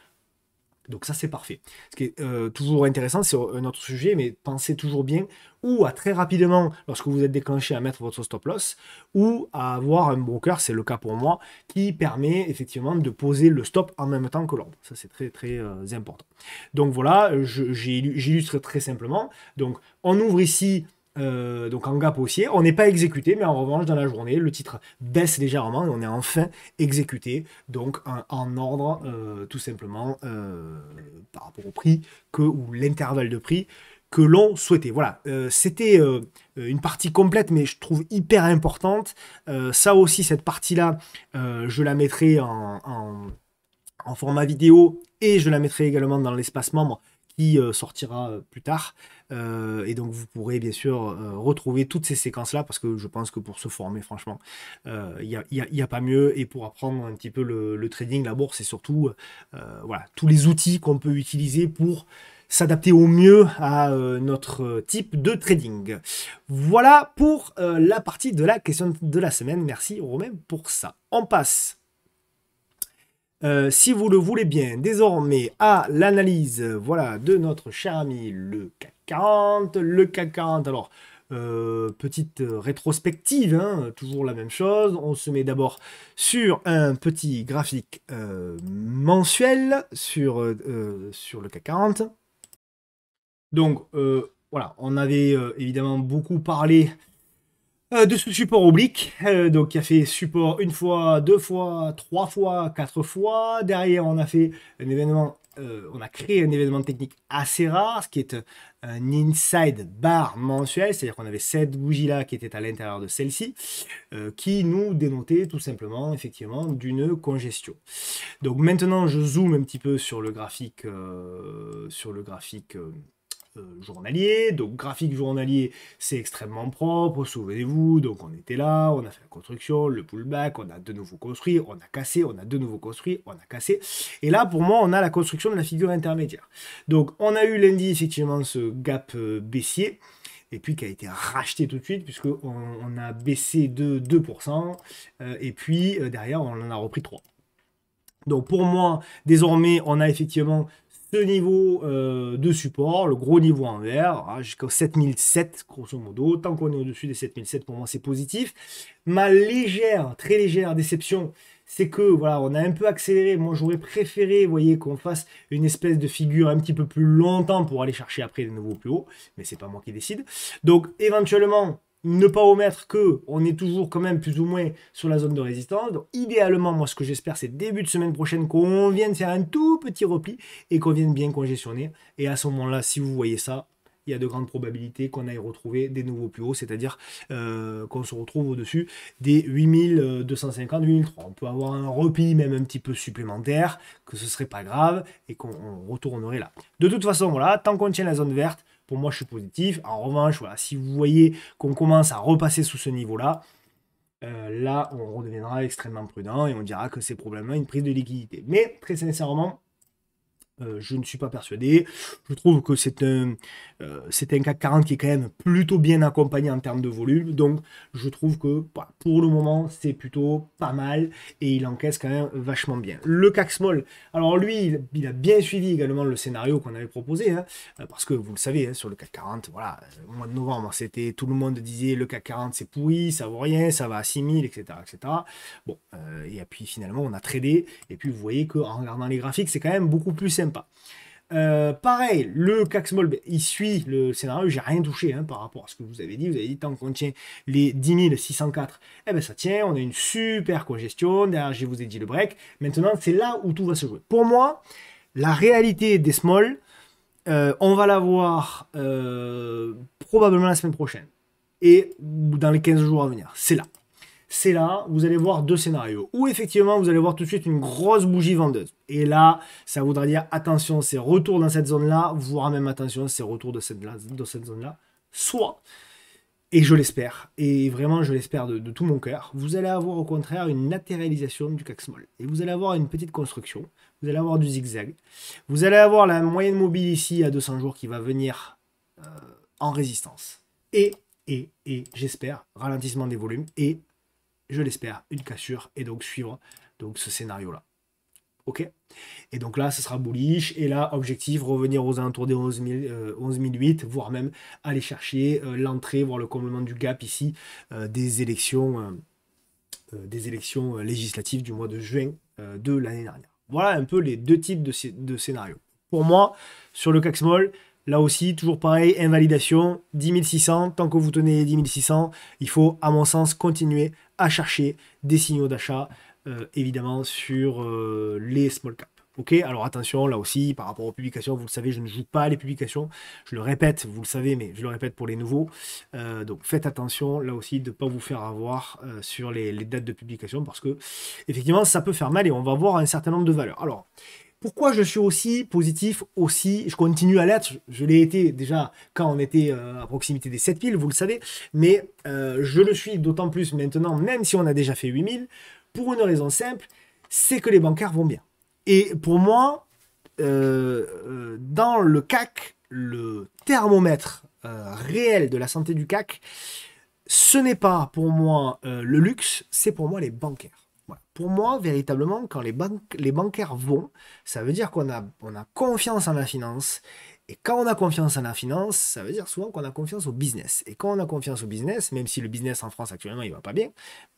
Donc ça, c'est parfait. Ce qui est toujours intéressant, c'est un autre sujet, mais pensez toujours bien ou à très rapidement, lorsque vous êtes déclenché, à mettre votre stop loss, ou à avoir un broker, c'est le cas pour moi, qui permet effectivement de poser le stop en même temps que l'ordre. Ça, c'est très, très important. Donc voilà, j'illustre très simplement. Donc, on ouvre ici donc en gap haussier, on n'est pas exécuté, mais en revanche, dans la journée, le titre baisse légèrement et on est enfin exécuté, donc en ordre tout simplement par rapport au prix ou l'intervalle de prix que l'on souhaitait. Voilà, c'était une partie complète, mais je trouve hyper importante. Ça aussi, cette partie-là, je la mettrai en format vidéo et je la mettrai également dans l'espace membre qui sortira plus tard. Et donc vous pourrez bien sûr retrouver toutes ces séquences-là parce que je pense que pour se former, franchement, il n'y a pas mieux. Et pour apprendre un petit peu le trading, la bourse, et surtout voilà, tous les outils qu'on peut utiliser pour s'adapter au mieux à notre type de trading. Voilà pour la partie de la question de la semaine. Merci Romain pour ça. On passe si vous le voulez bien, désormais à l'analyse voilà, de notre cher ami le CAC 40. Le CAC 40, alors, petite rétrospective, hein, toujours la même chose. On se met d'abord sur un petit graphique mensuel sur le CAC 40. Donc, voilà, on avait évidemment beaucoup parlé de ce support oblique, donc qui a fait support une fois, deux fois, trois fois, quatre fois. Derrière, on a fait un événement, on a créé un événement technique assez rare, ce qui est un inside bar mensuel, c'est-à-dire qu'on avait cette bougie-là qui était à l'intérieur de celle-ci, qui nous dénotait tout simplement, effectivement, d'une congestion. Donc maintenant, je zoome un petit peu sur le graphique, journalier. Donc graphique journalier, c'est extrêmement propre, souvenez-vous, donc on était là, on a fait la construction, le pullback, on a de nouveau construit, on a cassé, on a de nouveau construit, on a cassé. Et là, pour moi, on a la construction de la figure intermédiaire. Donc on a eu lundi, effectivement, ce gap baissier, et puis qui a été racheté tout de suite, puisqu'on on a baissé de 2%, et puis derrière, on en a repris 3%. Donc pour moi, désormais, on a effectivement ce niveau de support, le gros niveau en vert, hein, jusqu'au 7007 grosso modo. Tant qu'on est au-dessus des 7007, pour moi c'est positif. Ma légère, très légère déception, c'est que voilà, on a un peu accéléré. Moi j'aurais préféré, vous voyez, qu'on fasse une espèce de figure un petit peu plus longtemps pour aller chercher après les nouveaux plus hauts, mais c'est pas moi qui décide. Donc éventuellement, ne pas omettre que on est toujours quand même plus ou moins sur la zone de résistance. Donc idéalement, moi ce que j'espère, c'est début de semaine prochaine qu'on vienne faire un tout petit repli et qu'on vienne bien congestionner. Et à ce moment-là, si vous voyez ça, il y a de grandes probabilités qu'on aille retrouver des nouveaux plus hauts, c'est-à-dire qu'on se retrouve au-dessus des 8250, 8003. On peut avoir un repli même un petit peu supplémentaire, que ce serait pas grave et qu'on retournerait là. De toute façon, voilà, tant qu'on tient la zone verte, pour moi je suis positif. En revanche, voilà, si vous voyez qu'on commence à repasser sous ce niveau-là, là on redeviendra extrêmement prudent et on dira que c'est probablement une prise de liquidité. Mais très sincèrement, je ne suis pas persuadé. Je trouve que c'est un CAC 40 qui est quand même plutôt bien accompagné en termes de volume. Donc, je trouve que bah, pour le moment, c'est plutôt pas mal et il encaisse quand même vachement bien. Le CAC Small, alors lui, il a bien suivi également le scénario qu'on avait proposé. Hein, parce que vous le savez, hein, sur le CAC 40, voilà, au mois de novembre, c'était tout le monde disait le CAC 40 c'est pourri, ça vaut rien, ça va à 6000, etc. etc. Bon, et puis finalement, on a tradé. Et puis vous voyez qu'en regardant les graphiques, c'est quand même beaucoup plus simple. Pareil, le CAC Small, il suit le scénario, j'ai rien touché hein, par rapport à ce que vous avez dit. Vous avez dit tant qu'on tient les 10 604, eh ben ça tient, on a une super congestion. Derrière, je vous ai dit le break. Maintenant, c'est là où tout va se jouer. Pour moi, la réalité des small, on va la voir probablement la semaine prochaine et dans les 15 jours à venir. C'est là, vous allez voir deux scénarios. Où effectivement, vous allez voir tout de suite une grosse bougie vendeuse. Et là, ça voudra dire, attention, c'est retour dans cette zone-là, voire même attention, c'est retour de cette zone-là. Soit, et je l'espère, et vraiment je l'espère de tout mon cœur, vous allez avoir au contraire une latéralisation du CAC Small. Et vous allez avoir une petite construction, vous allez avoir du zigzag, vous allez avoir la moyenne mobile ici à 200 jours qui va venir en résistance. Et j'espère, ralentissement des volumes, et je l'espère, une cassure, et donc suivre donc ce scénario-là. Ok. Et donc là, ce sera bullish, et là, objectif, revenir aux alentours des 11 008, voire même aller chercher l'entrée, voire le comblement du gap ici, des élections législatives du mois de juin de l'année dernière. Voilà un peu les deux types de scénarios. Pour moi, sur le CAC Small, là aussi, toujours pareil, invalidation, 10 600. Tant que vous tenez 10 600, il faut, à mon sens, continuer à chercher des signaux d'achat, évidemment, sur les small caps. Ok, alors attention, là aussi, par rapport aux publications, vous le savez, je ne joue pas les publications. Je le répète, vous le savez, mais je le répète pour les nouveaux. Donc faites attention, là aussi, de ne pas vous faire avoir sur les dates de publication, parce que, effectivement, ça peut faire mal et on va voir un certain nombre de valeurs. Alors, pourquoi je suis aussi positif, je continue à l'être, je l'ai été déjà quand on était à proximité des 7000, vous le savez, mais je le suis d'autant plus maintenant, même si on a déjà fait 8000, pour une raison simple, c'est que les bancaires vont bien. Et pour moi, dans le CAC, le thermomètre réel de la santé du CAC, ce n'est pas pour moi le luxe, c'est pour moi les bancaires. Voilà. Pour moi, véritablement, quand les bancaires vont, ça veut dire qu'on a confiance en la finance. Et quand on a confiance en la finance, ça veut dire souvent qu'on a confiance au business. Et quand on a confiance au business, même si le business en France actuellement, il va pas bien,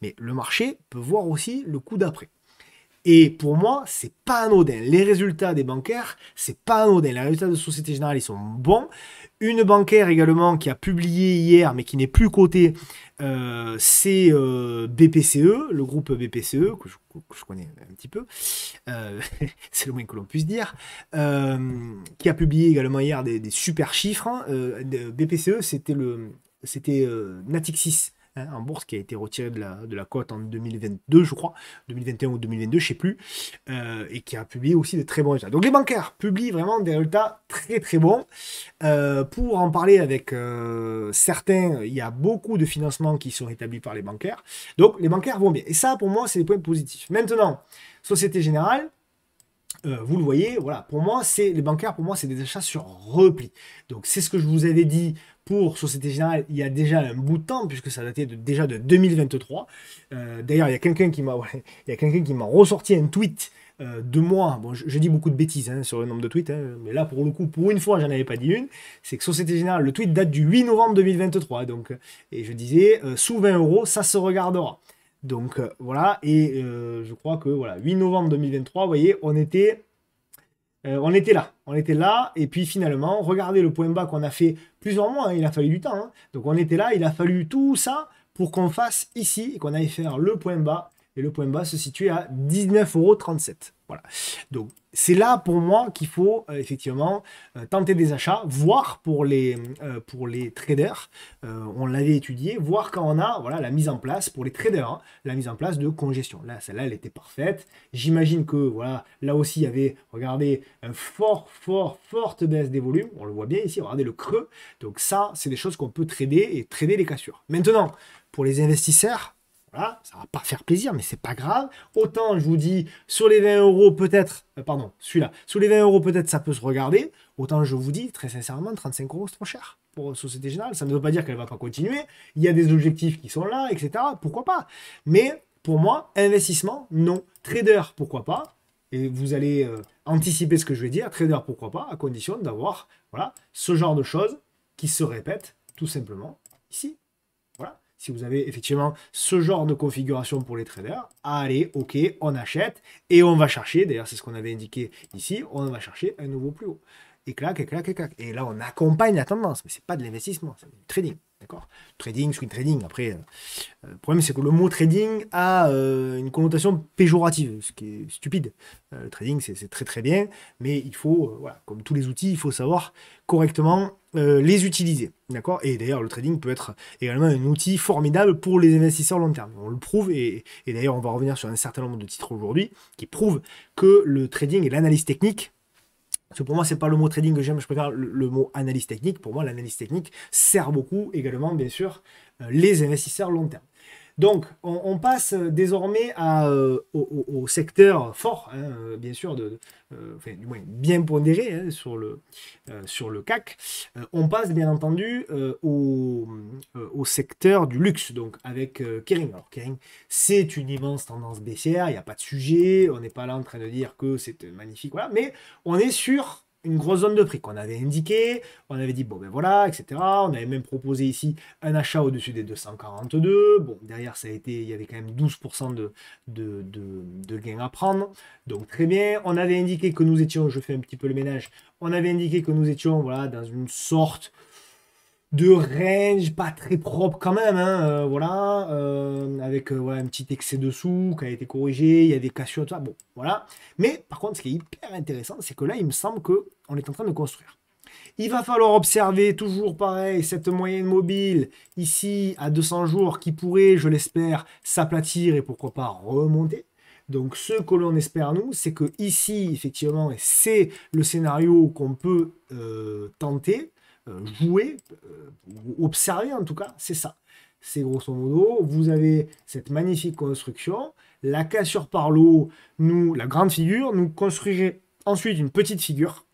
mais le marché peut voir aussi le coup d'après. Et pour moi, c'est pas anodin. Les résultats des bancaires, c'est pas anodin. Les résultats de Société Générale, ils sont bons. Une bancaire également qui a publié hier, mais qui n'est plus cotée, c'est BPCE, le groupe BPCE, que je connais un petit peu, c'est le moins que l'on puisse dire, qui a publié également hier des super chiffres. Hein. BPCE, c'était Natixis. Hein, en bourse qui a été retiré de la cote en 2022, je crois, 2021 ou 2022, je ne sais plus, et qui a publié aussi de très bons résultats. Donc les bancaires publient vraiment des résultats très très bons. Pour en parler avec certains, il y a beaucoup de financements qui sont établis par les bancaires. Donc les bancaires vont bien. Et ça, pour moi, c'est des points positifs. Maintenant, Société Générale, vous le voyez, voilà, pour moi, les bancaires, pour moi, c'est des achats sur repli. Donc, c'est ce que je vous avais dit pour Société Générale il y a déjà un bout de temps, puisque ça datait déjà de 2023. D'ailleurs, il y a quelqu'un qui m'a ressorti un tweet de moi. Bon, je dis beaucoup de bêtises hein, sur le nombre de tweets, hein, mais là, pour le coup, pour une fois, j'en avais pas dit une. C'est que Société Générale, le tweet date du 8 novembre 2023. Donc, et je disais, sous 20 euros, ça se regardera. Donc voilà, et je crois que voilà, 8 novembre 2023, vous voyez, on était là, et puis finalement, regardez le point bas qu'on a fait plusieurs mois, hein, il a fallu du temps, hein. Donc on était là, il a fallu tout ça pour qu'on fasse ici, et qu'on aille faire le point bas et le point bas se situe à 19,37 €. Voilà. Donc, c'est là pour moi qu'il faut effectivement tenter des achats, voir pour les traders, on l'avait étudié, voir quand on a voilà, la mise en place, pour les traders, hein, la mise en place de congestion. Là, celle-là, elle était parfaite. J'imagine que voilà, là aussi, il y avait, regardez, une forte baisse des volumes. On le voit bien ici, regardez le creux. Donc ça, c'est des choses qu'on peut trader et trader les cassures. Maintenant, pour les investisseurs, voilà, ça va pas faire plaisir, mais c'est pas grave. Autant, je vous dis, sur les 20 € peut-être, pardon, celui-là, sur les 20 € peut-être ça peut se regarder. Autant, je vous dis, très sincèrement, 35 € c'est trop cher pour Société Générale. Ça ne veut pas dire qu'elle va pas continuer. Il y a des objectifs qui sont là, etc. Pourquoi pas? Mais pour moi, investissement, non. Trader, pourquoi pas? Et vous allez anticiper ce que je vais dire. Trader, pourquoi pas? À condition d'avoir voilà, ce genre de choses qui se répètent tout simplement ici. Voilà. Si vous avez effectivement ce genre de configuration pour les traders, allez, ok, on achète et on va chercher, d'ailleurs c'est ce qu'on avait indiqué ici, on va chercher un nouveau plus haut. Et clac, et clac, et clac. Et là, on accompagne la tendance, mais c'est pas de l'investissement, c'est du trading. D'accord? Trading, swing trading. Après, le problème, c'est que le mot trading a une connotation péjorative, ce qui est stupide. Le trading, c'est très très bien, mais il faut, voilà, comme tous les outils, il faut savoir correctement les utiliser. D'accord? Et d'ailleurs, le trading peut être également un outil formidable pour les investisseurs long terme. On le prouve, et d'ailleurs, on va revenir sur un certain nombre de titres aujourd'hui qui prouvent que le trading et l'analyse technique, parce que pour moi, c'est pas le mot trading que j'aime, je préfère le mot analyse technique. Pour moi, l'analyse technique sert beaucoup également, bien sûr, les investisseurs long terme. Donc, on passe désormais au secteur fort, hein, bien sûr, enfin, du moins bien pondéré hein, sur le CAC. On passe bien entendu au secteur du luxe, donc avec Kering. Alors, Kering, c'est une immense tendance baissière, il n'y a pas de sujet, on n'est pas là en train de dire que c'est magnifique, voilà, mais on est sur une grosse zone de prix qu'on avait indiqué, on avait dit bon ben voilà, etc. On avait même proposé ici un achat au-dessus des 242. Bon, derrière ça a été, il y avait quand même 12% de gains à prendre. Donc très bien. On avait indiqué que nous étions, je fais un petit peu le ménage, on avait indiqué que nous étions voilà, dans une sorte de range pas très propre quand même, hein, voilà, avec voilà, un petit excès dessous qui a été corrigé, il y a des cassures, tout ça, bon, voilà. Mais par contre, ce qui est hyper intéressant, c'est que là, il me semble qu'on est en train de construire. Il va falloir observer toujours pareil cette moyenne mobile ici à 200 jours qui pourrait, je l'espère, s'aplatir et pourquoi pas remonter. Donc ce que l'on espère nous, c'est que ici, effectivement, et c'est le scénario qu'on peut tenter, jouer, observer en tout cas, c'est ça. C'est grosso modo, vous avez cette magnifique construction, la cassure par l'eau, nous, la grande figure, nous construisons ensuite une petite figure,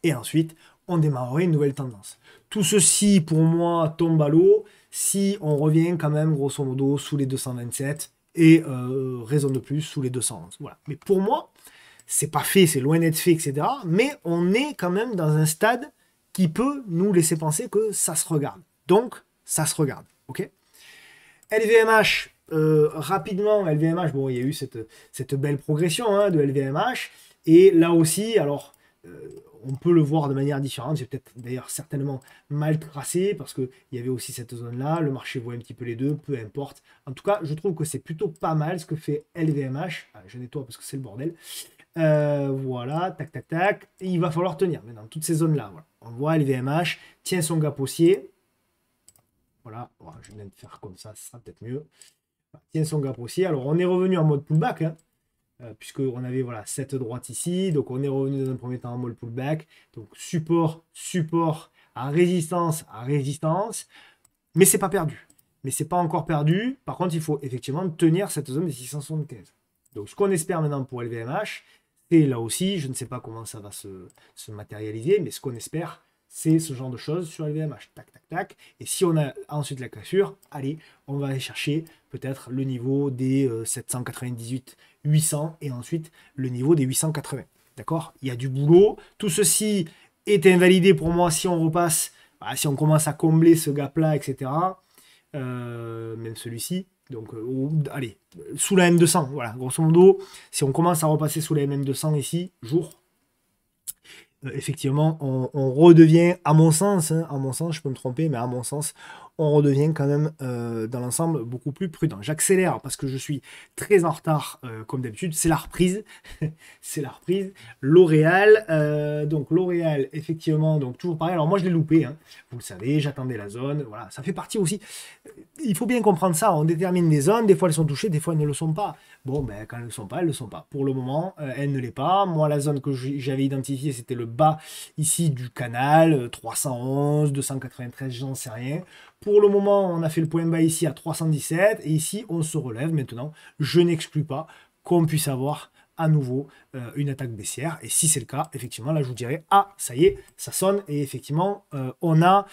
et ensuite, on démarrerait une nouvelle tendance. Tout ceci, pour moi, tombe à l'eau si on revient quand même, grosso modo, sous les 227 et raison de plus, sous les 211. Voilà. Mais pour moi, c'est pas fait, c'est loin d'être fait, etc. Mais on est quand même dans un stade qui peut nous laisser penser que ça se regarde. Donc, ça se regarde. Ok ? LVMH, rapidement, LVMH, bon, il y a eu cette belle progression hein, de LVMH. Et là aussi, alors, on peut le voir de manière différente. J'ai peut-être d'ailleurs certainement mal tracé parce qu'il y avait aussi cette zone-là. Le marché voit un petit peu les deux, peu importe. En tout cas, je trouve que c'est plutôt pas mal ce que fait LVMH. Ah, je nettoie parce que c'est le bordel. Voilà, tac, tac, tac. Et il va falloir tenir maintenant toutes ces zones-là. Voilà. On voit LVMH tient son gap haussier. Voilà, je viens de faire comme ça, ce sera peut-être mieux. Voilà, tient son gap haussier. Alors, on est revenu en mode pullback, hein, puisqu'on avait voilà, cette droite ici. Donc, on est revenu dans un premier temps en mode pullback. Donc, support, à résistance. Mais c'est pas perdu. Mais c'est pas encore perdu. Par contre, il faut effectivement tenir cette zone des 675. Donc, ce qu'on espère maintenant pour LVMH, c'est là aussi, je ne sais pas comment ça va se matérialiser, mais ce qu'on espère, c'est ce genre de choses sur LVMH. Tac, tac, tac. Et si on a ensuite la cassure, allez, on va aller chercher peut-être le niveau des 798, 800 et ensuite le niveau des 880. D'accord? Il y a du boulot. Tout ceci est invalidé pour moi si on repasse, si on commence à combler ce gap-là, etc. Même celui-ci. Donc, allez, sous la M200, voilà, grosso modo, si on commence à repasser sous la MM200 ici, effectivement, on redevient, à mon sens, je peux me tromper, mais à mon sens, on redevient quand même dans l'ensemble beaucoup plus prudent. J'accélère parce que je suis très en retard comme d'habitude. C'est la reprise. C'est la reprise. L'Oréal. Donc L'Oréal, effectivement, donc toujours pareil. Alors moi je l'ai loupé, hein. Vous le savez, j'attendais la zone. Voilà, ça fait partie aussi. Il faut bien comprendre ça. On détermine des zones. Des fois elles sont touchées, des fois elles ne le sont pas. Bon, ben quand elles ne le sont pas, elles ne le sont pas. Pour le moment, elles ne l'est pas. Moi, la zone que j'avais identifiée, c'était le bas ici du canal, 311, 293, j'en sais rien. Pour le moment, on a fait le point bas ici à 317 et ici on se relève maintenant. Je n'exclus pas qu'on puisse avoir à nouveau une attaque baissière. Et si c'est le cas, effectivement, là je vous dirais, ah, ça y est, ça sonne. Et effectivement, on a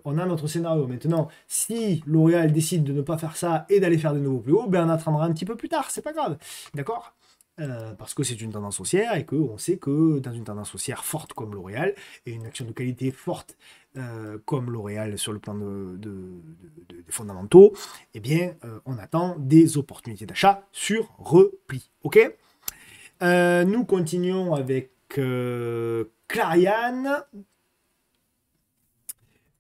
notre scénario. Maintenant, si L'Oréal décide de ne pas faire ça et d'aller faire de nouveau plus haut, ben on attendra un petit peu plus tard, c'est pas grave. D'accord? Parce que c'est une tendance haussière et qu'on sait que dans une tendance haussière forte comme L'Oréal et une action de qualité forte comme L'Oréal sur le plan des fondamentaux, eh bien, on attend des opportunités d'achat sur repli. Ok? Nous continuons avec Clariane.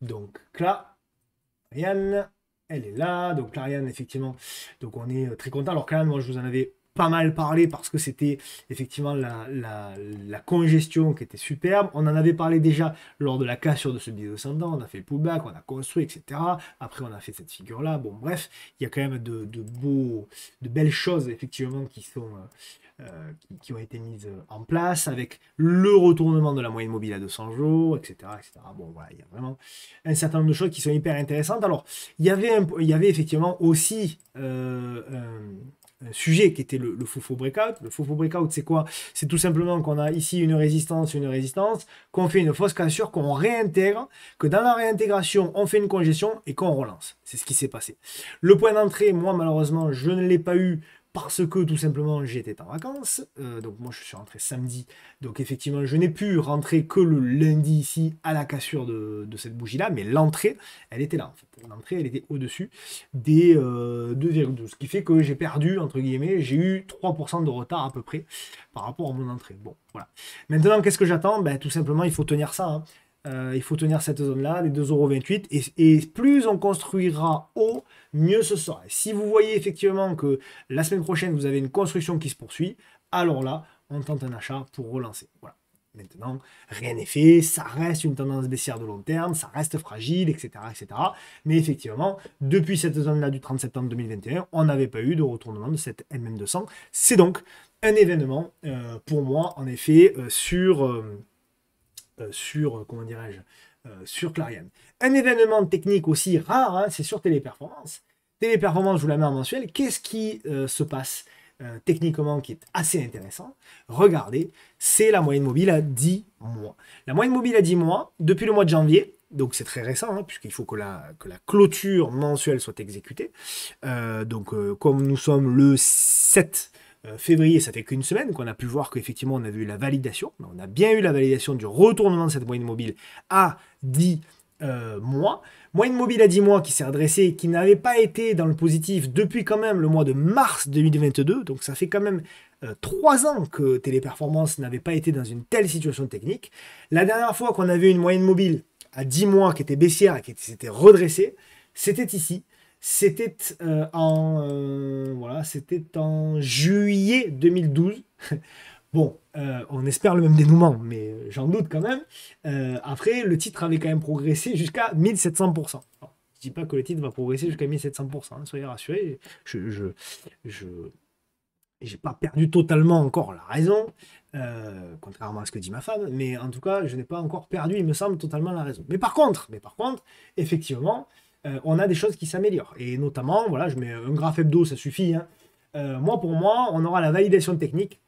Donc, Clariane, elle est là. Donc, Clariane, effectivement, donc on est très content. Alors, Clariane, moi, je vous en avais pas mal parlé parce que c'était effectivement la congestion qui était superbe. On en avait parlé déjà lors de la cassure de ce biais descendant. On a fait le pullback, on a construit, etc. Après, on a fait cette figure-là. Bon, bref, il y a quand même de belles choses, effectivement, qui ont été mises en place avec le retournement de la moyenne mobile à 200 jours, etc., etc. Bon, voilà, il y a vraiment un certain nombre de choses qui sont hyper intéressantes. Alors, il y avait effectivement aussi un sujet qui était le FOFO breakout. Le FOFO breakout, c'est quoi? C'est tout simplement qu'on a ici une résistance, qu'on fait une fausse cassure, qu'on réintègre, que dans la réintégration, on fait une congestion et qu'on relance. C'est ce qui s'est passé. Le point d'entrée, moi, malheureusement, je ne l'ai pas eu parce que tout simplement j'étais en vacances, donc moi je suis rentré samedi, donc effectivement je n'ai pu rentrer que le lundi ici à la cassure de cette bougie là, mais l'entrée elle était là en fait, l'entrée elle était au-dessus des 2,12, ce qui fait que j'ai perdu entre guillemets, j'ai eu 3% de retard à peu près par rapport à mon entrée. Bon voilà, maintenant qu'est-ce que j'attends? Ben, tout simplement il faut tenir ça, hein. Il faut tenir cette zone-là, les 2,28 €, et plus on construira haut, mieux ce sera. Si vous voyez effectivement que la semaine prochaine, vous avez une construction qui se poursuit, alors là, on tente un achat pour relancer. Voilà. Maintenant, rien n'est fait, ça reste une tendance baissière de long terme, ça reste fragile, etc. etc. Mais effectivement, depuis cette zone-là du 30 septembre 2021, on n'avait pas eu de retournement de cette MM200. C'est donc un événement, pour moi, en effet, comment dirais-je, sur Clariane. Un événement technique aussi rare, hein, c'est sur Téléperformance. Téléperformance, je vous la mets en mensuel. Qu'est-ce qui se passe techniquement qui est assez intéressant? Regardez, c'est la moyenne mobile à 10 mois. La moyenne mobile à 10 mois, depuis le mois de janvier, donc c'est très récent, hein, puisqu'il faut que la clôture mensuelle soit exécutée. Comme nous sommes le 7 février, ça fait qu'une semaine qu'on a pu voir qu'effectivement on a eu la validation. On a bien eu la validation du retournement de cette moyenne mobile à 10 mois. Moyenne mobile à 10 mois qui s'est redressée, qui n'avait pas été dans le positif depuis quand même le mois de mars 2022. Donc ça fait quand même 3 ans que Téléperformance n'avait pas été dans une telle situation technique. La dernière fois qu'on avait une moyenne mobile à 10 mois qui était baissière et qui s'était redressée, c'était ici. C'était c'était en juillet 2012. Bon, on espère le même dénouement, mais j'en doute quand même. Après, le titre avait quand même progressé jusqu'à 1700%. Alors, je dis pas que le titre va progresser jusqu'à 1700%, hein, soyez rassurés. J'ai pas perdu totalement encore la raison, contrairement à ce que dit ma femme, mais en tout cas, je n'ai pas encore perdu, il me semble, totalement la raison. Mais par contre, effectivement, on a des choses qui s'améliorent. Et notamment, voilà, je mets un graphe hebdo, ça suffit, hein. Pour moi, on aura la validation technique.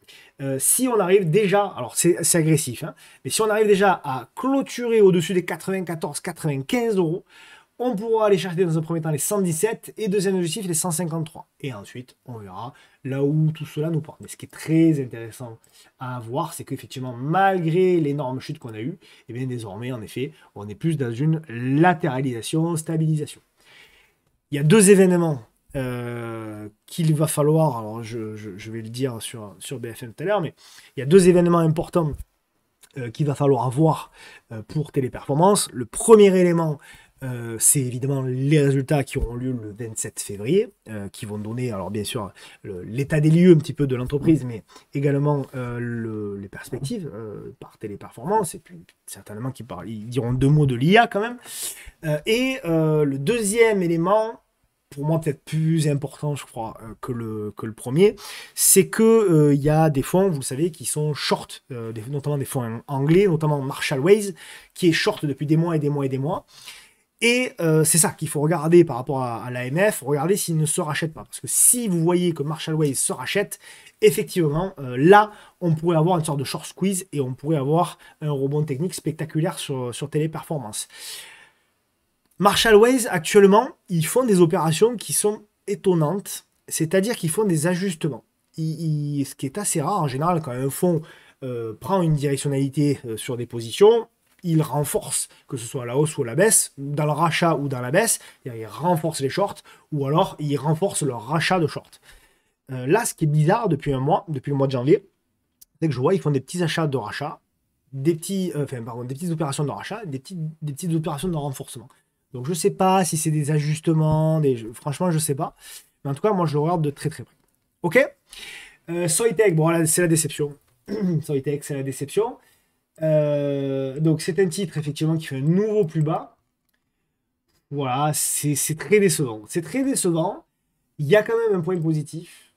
Si on arrive déjà, alors c'est agressif, hein, mais si on arrive déjà à clôturer au-dessus des 94-95 €, on pourra aller chercher dans un premier temps les 117 et deuxième objectif les 153. Et ensuite, on verra là où tout cela nous porte. Mais ce qui est très intéressant à voir, c'est qu'effectivement, malgré l'énorme chute qu'on a eue, et bien désormais, en effet, on est plus dans une latéralisation, stabilisation. Il y a deux événements qu'il va falloir, alors je vais le dire sur BFM tout à l'heure, mais il y a deux événements importants qu'il va falloir avoir pour Téléperformance. Le premier élément, C'est évidemment les résultats qui auront lieu le 27 février, qui vont donner, alors bien sûr, l'état des lieux un petit peu de l'entreprise, mais également les perspectives par Téléperformance, et puis certainement ils diront deux mots de l'IA quand même. Le deuxième élément, pour moi peut-être plus important, je crois, que le premier, c'est que il y a des fonds, vous le savez, qui sont short, notamment des fonds anglais, notamment Marshall Ways, qui est short depuis des mois et des mois et des mois. Et c'est ça qu'il faut regarder par rapport à l'AMF, regarder s'il ne se rachète pas. Parce que si vous voyez que Marshall Ways se rachète, effectivement, là, on pourrait avoir une sorte de short squeeze et on pourrait avoir un rebond technique spectaculaire sur Téléperformance. Marshall Ways, actuellement, ils font des opérations qui sont étonnantes, c'est-à-dire qu'ils font des ajustements. Ce qui est assez rare en général quand un fonds prend une directionnalité sur des positions, il renforce, que ce soit à la hausse ou à la baisse, dans le rachat ou dans la baisse, il renforce les shorts, ou alors il renforce leur rachat de shorts. Là, ce qui est bizarre depuis un mois, depuis le mois de janvier, c'est que je vois ils font des petits achats de rachat, des petites opérations de rachat, des petites opérations de renforcement. Donc je ne sais pas si c'est des ajustements, franchement je ne sais pas. Mais en tout cas, moi je le regarde de très très près. Ok. Soitec, bon là c'est la déception. Soitec, c'est la déception. Donc c'est un titre effectivement qui fait un nouveau plus bas. Voilà, c'est très décevant. C'est très décevant. Il y a quand même un point positif.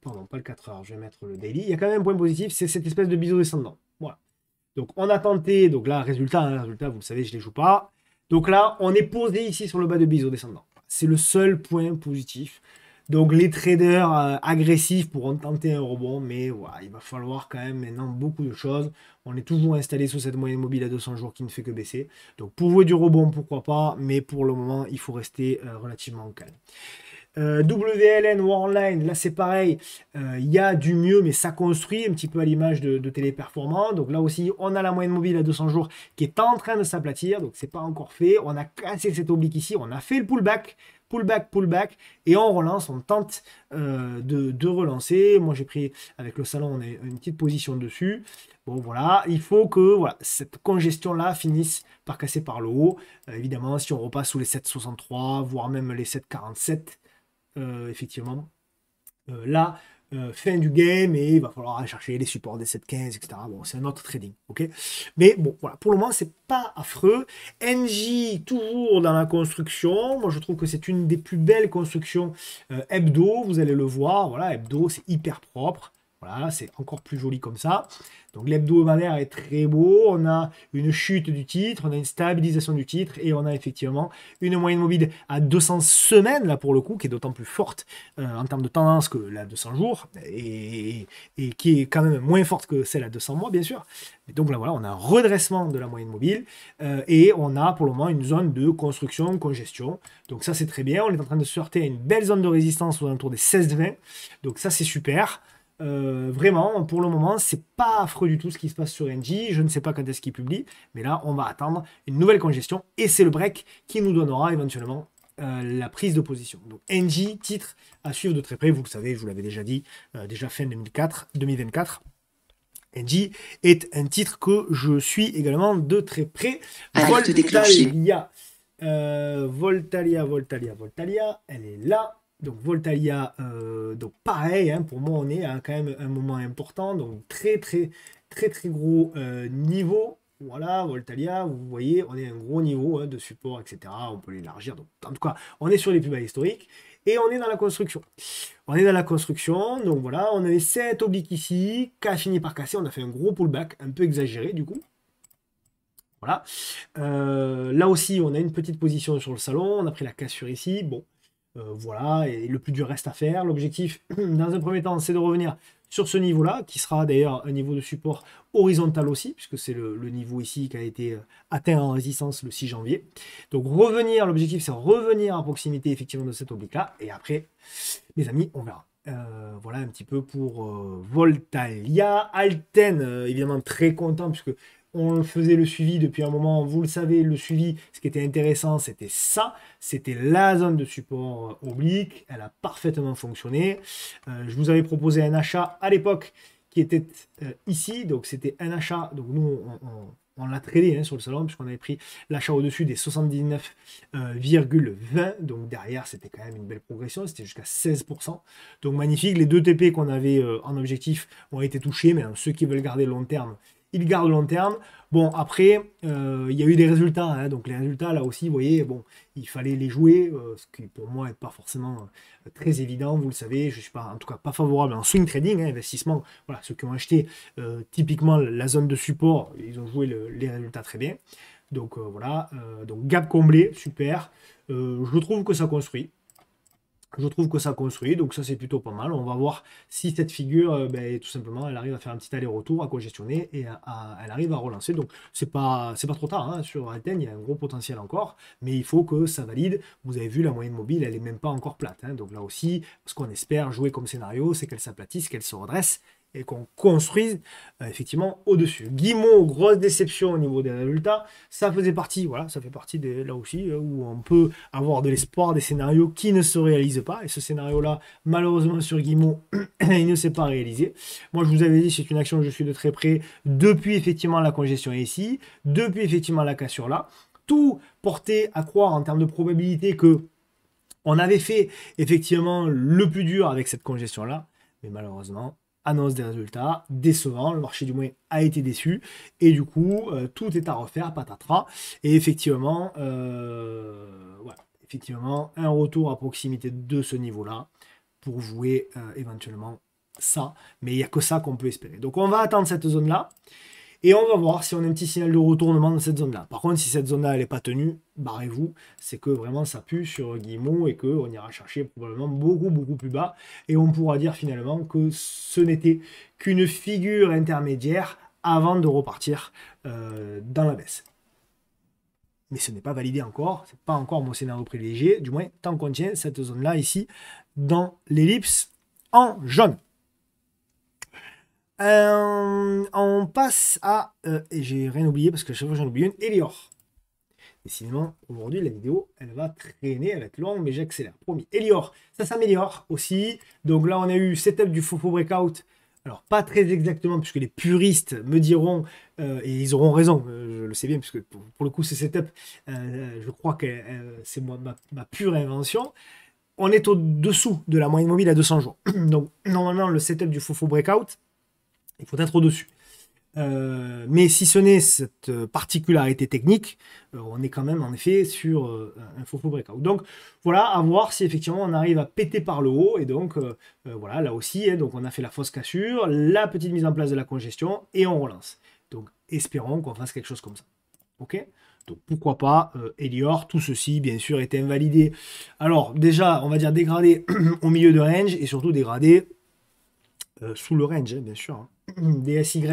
Pardon, pas le 4 heures, je vais mettre le daily. Il y a quand même un point positif, c'est cette espèce de biseau descendant. Voilà. Donc on a tenté, donc là, résultat, vous le savez, je ne les joue pas. Donc là, on est posé ici sur le bas de biseau descendant. C'est le seul point positif. Donc les traders agressifs pourront tenter un rebond, mais voilà, il va falloir quand même maintenant beaucoup de choses. On est toujours installé sous cette moyenne mobile à 200 jours qui ne fait que baisser. Donc pour jouer du rebond, pourquoi pas, mais pour le moment, il faut rester relativement calme. WLN Worldline, là c'est pareil, il y a du mieux, mais ça construit un petit peu à l'image de Téléperformance. Donc là aussi, on a la moyenne mobile à 200 jours qui est en train de s'aplatir, donc c'est pas encore fait. On a cassé cette oblique ici, on a fait le pullback, et on relance, on tente de relancer. Moi j'ai pris avec le salon, on a une petite position dessus. Bon voilà, il faut que cette congestion-là finisse par casser par le haut. Évidemment, si on repasse sous les 7,63, voire même les 7,47, effectivement, là, fin du game, et il va falloir aller chercher les supports des 7,15, etc. Bon, c'est un autre trading, ok. Mais bon, voilà, pour le moment, c'est pas affreux. NJ, toujours dans la construction. Moi, je trouve que c'est une des plus belles constructions hebdo. Vous allez le voir, voilà, hebdo, c'est hyper propre. Voilà, c'est encore plus joli comme ça. Donc l'hebdomadaire est très beau. On a une chute du titre, on a une stabilisation du titre et on a effectivement une moyenne mobile à 200 semaines, là pour le coup, qui est d'autant plus forte en termes de tendance que la 200 jours et qui est quand même moins forte que celle à 200 mois, bien sûr. Et donc là, voilà, on a un redressement de la moyenne mobile et on a pour le moment une zone de construction, congestion. Donc ça, c'est très bien. On est en train de se heurter à une belle zone de résistance aux alentours des 16,20. Donc ça, c'est super. Vraiment, pour le moment, c'est pas affreux du tout ce qui se passe sur NJ. Je ne sais pas quand est-ce qu'il publie, mais là, on va attendre une nouvelle congestion et c'est le break qui nous donnera éventuellement la prise de position. Donc NJ, titre à suivre de très près. Vous le savez, je vous l'avais déjà dit, déjà fin 2024. NJ est un titre que je suis également de très près. Voltalia, elle est là. Donc Voltalia, donc pareil, hein, pour moi on est à quand même un moment important, donc très gros niveau. Voilà, Voltalia, vous voyez, on est à un gros niveau de support, etc. On peut l'élargir. Donc en tout cas, on est sur les plus bas historiques et on est dans la construction. Donc voilà, on avait cette oblique ici, qui a fini par casser. On a fait un gros pullback, un peu exagéré du coup. Voilà. Là aussi, on a une petite position sur le salon. On a pris la cassure ici. Bon. Voilà, et le plus dur reste à faire. L'objectif, dans un premier temps, c'est de revenir sur ce niveau-là, qui sera d'ailleurs un niveau de support horizontal aussi, puisque c'est le niveau ici qui a été atteint en résistance le 6 janvier. Donc l'objectif c'est revenir à proximité effectivement de cette oblique-là, et après, mes amis, on verra. Voilà un petit peu pour Voltalia. Alten, évidemment très content, puisque on faisait le suivi depuis un moment, vous le savez, le suivi, ce qui était intéressant, c'était ça, c'était la zone de support oblique, elle a parfaitement fonctionné. Je vous avais proposé un achat à l'époque qui était ici, donc c'était un achat, donc nous on l'a tradé hein, sur le salon, puisqu'on avait pris l'achat au-dessus des 79,20. Donc derrière, c'était quand même une belle progression, c'était jusqu'à 16%. Donc magnifique, les 2 TP qu'on avait en objectif ont été touchés, mais ceux qui veulent garder long terme, ils gardent long terme. Bon, après, il y a eu des résultats, hein, donc les résultats, là aussi, vous voyez, bon, il fallait les jouer, ce qui pour moi n'est pas forcément très évident, vous le savez, je ne suis pas, en tout cas, pas favorable en swing trading, hein, investissement, voilà, ceux qui ont acheté typiquement la zone de support, ils ont joué les résultats très bien, donc voilà, donc gap comblé, super, je trouve que ça construit. Je trouve que ça construit, donc ça c'est plutôt pas mal. On va voir si cette figure, tout simplement, elle arrive à faire un petit aller-retour, à congestionner et elle arrive à relancer. Donc c'est pas trop tard hein. Sur Alten, il y a un gros potentiel encore, mais il faut que ça valide. Vous avez vu, la moyenne mobile, elle est même pas encore plate. Hein. Donc là aussi, ce qu'on espère jouer comme scénario, c'est qu'elle s'aplatisse, qu'elle se redresse et qu'on construise effectivement au-dessus. Guimau, grosse déception au niveau des résultats. Ça faisait partie, voilà, ça fait partie là aussi où on peut avoir de l'espoir, des scénarios qui ne se réalisent pas. Et ce scénario-là, malheureusement sur Guimau, il ne s'est pas réalisé. Moi, je vous avais dit, c'est une action que je suis de très près depuis effectivement la congestion ici, depuis effectivement la cassure là. Tout porté à croire en termes de probabilité que on avait fait effectivement le plus dur avec cette congestion-là, mais malheureusement, annonce des résultats décevants, le marché du moins a été déçu, et du coup, tout est à refaire, patatras, et effectivement, voilà, effectivement, un retour à proximité de ce niveau-là, pour jouer éventuellement ça, mais il n'y a que ça qu'on peut espérer. Donc on va attendre cette zone-là, et on va voir si on a un petit signal de retournement dans cette zone-là. Par contre, si cette zone-là, elle n'est pas tenue, barrez-vous. C'est que vraiment, ça pue sur Guillemot et qu'on ira chercher probablement beaucoup, beaucoup plus bas. Et on pourra dire finalement que ce n'était qu'une figure intermédiaire avant de repartir dans la baisse. Mais ce n'est pas validé encore. Ce n'est pas encore mon scénario privilégié. Du moins, tant qu'on tient cette zone-là ici, dans l'ellipse en jaune. On passe à... et j'ai rien oublié parce que chaque fois j'en oublie une. Elior. Décidément, aujourd'hui, la vidéo, elle va traîner, elle va être longue, mais j'accélère. Promis. Elior, ça s'améliore aussi. Donc là, on a eu setup du faux breakout. Alors, pas très exactement, puisque les puristes me diront, et ils auront raison, je le sais bien, puisque pour le coup, ce setup, je crois que c'est ma pure invention. On est au-dessous de la moyenne mobile à 200 jours. Donc, normalement, le setup du faux breakout, il faut être au-dessus. Mais si ce n'est cette particularité technique, on est quand même en effet sur un faux breakout. Donc voilà, à voir si effectivement on arrive à péter par le haut. Et donc voilà, là aussi, hein, donc on a fait la fausse cassure, la petite mise en place de la congestion et on relance. Donc espérons qu'on fasse quelque chose comme ça. Ok ? Donc pourquoi pas, Elior, tout ceci bien sûr était invalidé. Alors déjà, on va dire dégradé au milieu de range et surtout dégradé sous le range, hein, bien sûr. Hein. DSY,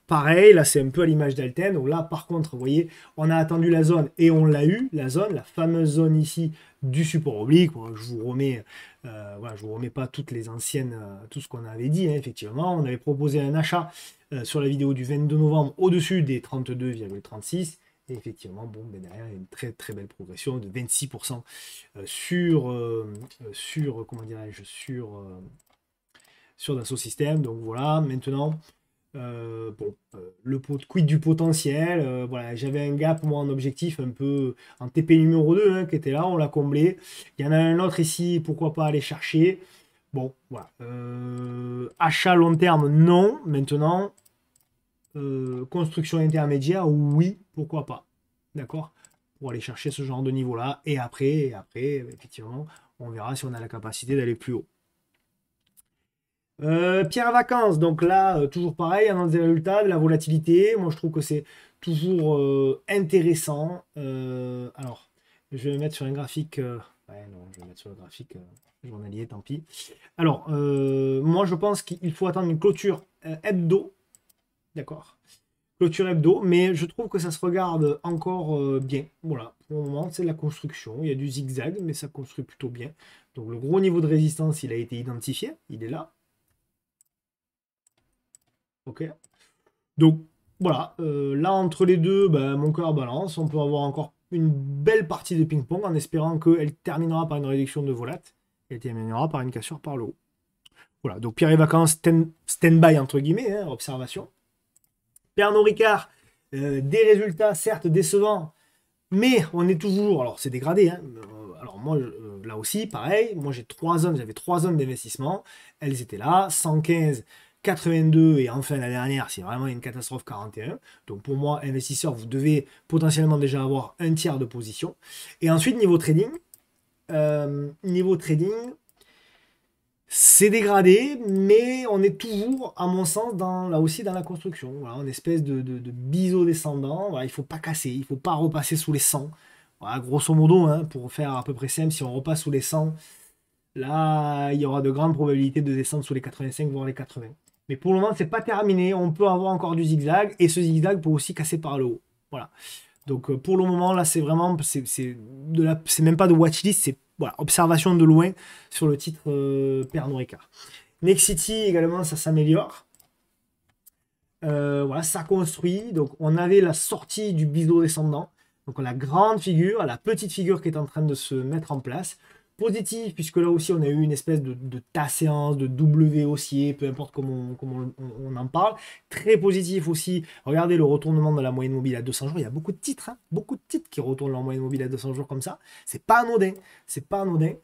pareil, là c'est un peu à l'image d'Alten. Donc là par contre, vous voyez, on a attendu la zone et on l'a eu, la zone, la fameuse zone ici du support oblique. Bon, je vous remets, voilà, je vous remets pas toutes les anciennes, tout ce qu'on avait dit, hein, effectivement. On avait proposé un achat sur la vidéo du 22 novembre au-dessus des 32,36. Et effectivement, bon, ben derrière, il y a une très très belle progression de 26% sur comment dirais-je, sur Dassault Systèmes. Donc voilà, maintenant, le quid du potentiel. Voilà, j'avais un gap, moi, en objectif, un peu en TP numéro 2, hein, qui était là, on l'a comblé. Il y en a un autre ici, pourquoi pas aller chercher. Bon, voilà. Achat long terme, non. Maintenant, construction intermédiaire, oui, pourquoi pas. D'accord ? Pour aller chercher ce genre de niveau-là. Et après, effectivement, on verra si on a la capacité d'aller plus haut. Pierre à vacances, donc là, toujours pareil, annonce des résultats, de la volatilité. Moi, je trouve que c'est toujours intéressant. Alors, je vais me mettre sur un graphique. Ouais, non, je vais mettre sur le graphique journalier, tant pis. Alors, moi, je pense qu'il faut attendre une clôture hebdo. D'accord. Clôture hebdo, mais je trouve que ça se regarde encore bien. Voilà, pour le moment, c'est de la construction. Il y a du zigzag, mais ça construit plutôt bien. Donc, le gros niveau de résistance, il a été identifié. Il est là. Ok. Donc voilà, là entre les deux, ben, mon cœur balance. On peut avoir encore une belle partie de ping-pong en espérant qu'elle terminera par une réduction de volat et elle terminera par une cassure par le haut. Voilà, donc Pierre et Vacances, stand-by entre guillemets, hein, observation. Pernod Ricard, des résultats certes décevants, mais on est toujours, alors c'est dégradé, hein, alors moi là aussi pareil, moi j'avais 3 zones d'investissement, elles étaient là, 115, 82 et enfin la dernière c'est vraiment une catastrophe 41. Donc pour moi investisseur vous devez potentiellement déjà avoir un tiers de position. Et ensuite niveau trading, c'est dégradé, mais on est toujours, à mon sens, là aussi dans la construction. Voilà, une espèce de biseau descendant. Voilà, il ne faut pas casser, il ne faut pas repasser sous les 100. Voilà, grosso modo, hein, pour faire à peu près simple, si on repasse sous les 100, là, il y aura de grandes probabilités de descendre sous les 85, voire les 80. Mais pour le moment, c'est pas terminé. On peut avoir encore du zigzag, et ce zigzag peut aussi casser par le haut. Voilà. Donc pour le moment, là, c'est vraiment, c'est même pas de watchlist, c'est voilà, observation de loin sur le titre Pernod Ricard. Nexity également, ça s'améliore. Voilà, ça construit. Donc on avait la sortie du biseau descendant. Donc la grande figure, la petite figure qui est en train de se mettre en place. Positif, puisque là aussi on a eu une espèce de tas séance, de W haussier, peu importe comment on en parle. Très positif aussi, regardez le retournement de la moyenne mobile à 200 jours, il y a beaucoup de titres, hein, beaucoup de titres qui retournent leur moyenne mobile à 200 jours comme ça. C'est pas anodin, c'est pas anodin.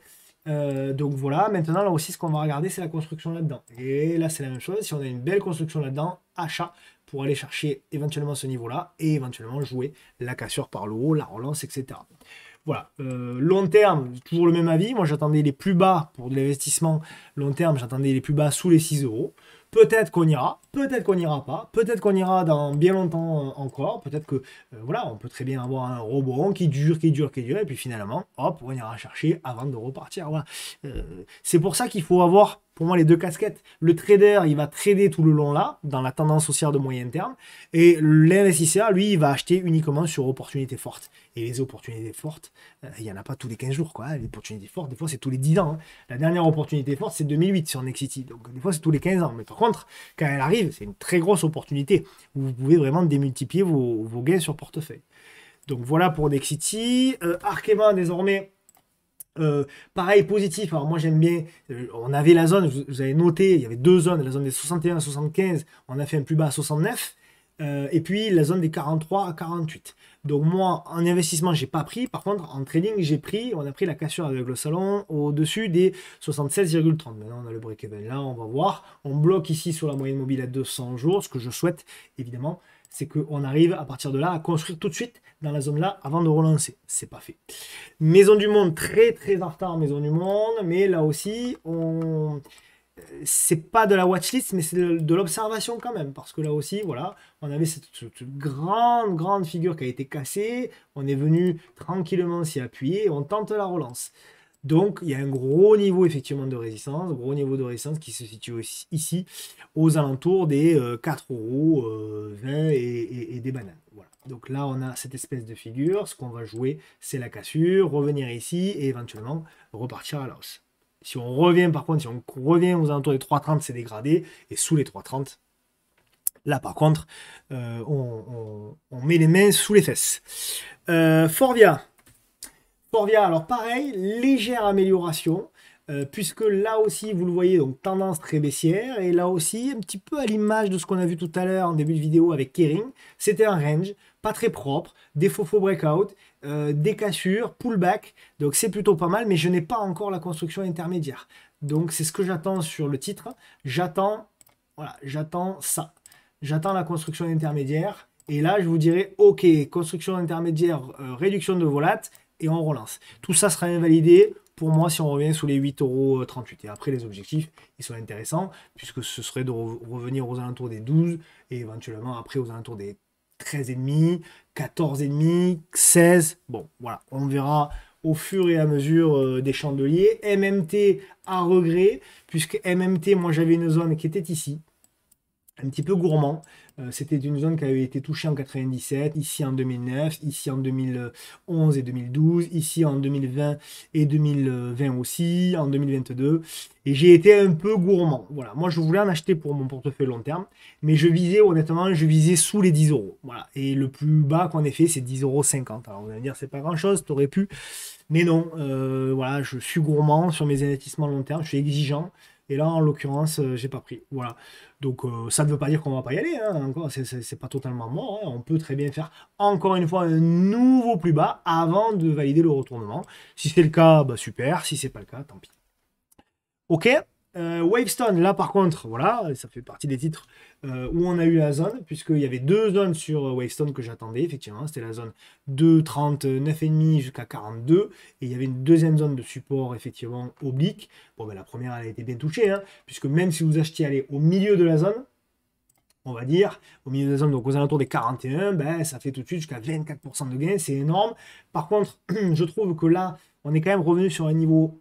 Donc voilà, maintenant là aussi ce qu'on va regarder c'est la construction là-dedans. Et là c'est la même chose, si on a une belle construction là-dedans, achat pour aller chercher éventuellement ce niveau-là et éventuellement jouer la cassure par le haut, la relance, etc. Voilà, long terme, toujours le même avis. Moi, j'attendais les plus bas pour de l'investissement. Long terme, j'attendais les plus bas sous les 6 euros. Peut-être qu'on ira, peut-être qu'on n'ira pas, peut-être qu'on ira dans bien longtemps encore. Peut-être que, voilà, on peut très bien avoir un rebond qui dure, et puis finalement, hop, on ira chercher avant de repartir. Voilà. C'est pour ça qu'il faut avoir, pour moi, les deux casquettes. Le trader, il va trader tout le long là, dans la tendance haussière de moyen terme, et l'investisseur, lui, il va acheter uniquement sur opportunités fortes. Et les opportunités fortes, il n'y en a pas tous les 15 jours, quoi. Les opportunités fortes, des fois, c'est tous les 10 ans. Hein. La dernière opportunité forte, c'est 2008 sur Nexity. Donc, des fois, c'est tous les 15 ans. Mais par contre, quand elle arrive, c'est une très grosse opportunité où vous pouvez vraiment démultiplier vos gains sur portefeuille. Donc, voilà pour Nexity. Arkema, désormais, pareil, positif. Alors, moi, j'aime bien. On avait la zone, vous avez noté, il y avait deux zones. La zone des 61 à 75, on a fait un plus bas à 69. Et puis la zone des 43 à 48. Donc moi, en investissement, j'ai pas pris. Par contre, en trading, j'ai pris. On a pris la cassure avec le salon au-dessus des 76,30. Maintenant, on a le break-even là, on va voir. On bloque ici sur la moyenne mobile à 200 jours. Ce que je souhaite, évidemment, c'est qu'on arrive à partir de là à construire tout de suite dans la zone là avant de relancer. C'est pas fait. Maison du Monde, très très en retard, Maison du Monde. Mais là aussi, c'est pas de la watchlist, mais c'est de l'observation quand même, parce que là aussi, voilà, on avait cette grande figure qui a été cassée, on est venu tranquillement s'y appuyer, et on tente la relance. Donc, il y a un gros niveau effectivement de résistance, gros niveau de résistance qui se situe ici, aux alentours des 4,20 € et des bananes. Voilà. Donc là, on a cette espèce de figure, ce qu'on va jouer, c'est la cassure, revenir ici, et éventuellement repartir à la hausse. Si on revient, par contre, si on revient aux alentours des 3,30, c'est dégradé. Et sous les 3,30, là, par contre, on met les mains sous les fesses. Forvia. Forvia, alors pareil, légère amélioration. Puisque là aussi, vous le voyez, donc tendance très baissière. Et là aussi, un petit peu à l'image de ce qu'on a vu tout à l'heure en début de vidéo avec Kering. C'était un range, pas très propre, des faux breakout, des cassures, pullback. Donc c'est plutôt pas mal, mais je n'ai pas encore la construction intermédiaire. Donc c'est ce que j'attends sur le titre. J'attends, voilà, j'attends ça. J'attends la construction intermédiaire. Et là, je vous dirai, ok, construction intermédiaire, réduction de volat, et on relance. Tout ça sera invalidé pour moi si on revient sous les 8,38 €. Et après, les objectifs, ils sont intéressants, puisque ce serait de revenir aux alentours des 12, et éventuellement après aux alentours des 13,5, 14,5, 16. Bon, voilà, on verra au fur et à mesure des chandeliers. MMT à regret, puisque MMT, moi j'avais une zone qui était ici, un petit peu gourmand. C'était une zone qui avait été touchée en 97, ici en 2009, ici en 2011 et 2012, ici en 2020 et 2020 aussi, en 2022. Et j'ai été un peu gourmand. Voilà, moi je voulais en acheter pour mon portefeuille long terme, mais je visais honnêtement, je visais sous les 10 €. Voilà, et le plus bas qu'on ait fait, c'est 10,50 €. Alors vous allez me dire, c'est pas grand-chose, t'aurais pu. Mais non, voilà, je suis gourmand sur mes investissements long terme, je suis exigeant. Et là, en l'occurrence, j'ai pas pris. Voilà. Donc, ça ne veut pas dire qu'on va pas y aller. Hein, encore, c'est pas totalement mort. Hein. On peut très bien faire encore une fois un nouveau plus bas avant de valider le retournement. Si c'est le cas, bah super. Si c'est pas le cas, tant pis. Ok. Wavestone, là par contre, voilà, ça fait partie des titres où on a eu la zone, puisqu'il y avait deux zones sur Wavestone que j'attendais, effectivement. C'était la zone de 39,5 jusqu'à 42, et il y avait une deuxième zone de support, effectivement, oblique. Bon, ben, la première, elle a été bien touchée, hein, puisque même si vous achetiez aller au milieu de la zone, on va dire, au milieu de la zone, donc aux alentours des 41, ben, ça fait tout de suite jusqu'à 24% de gain, c'est énorme. Par contre, je trouve que là, on est quand même revenu sur un niveau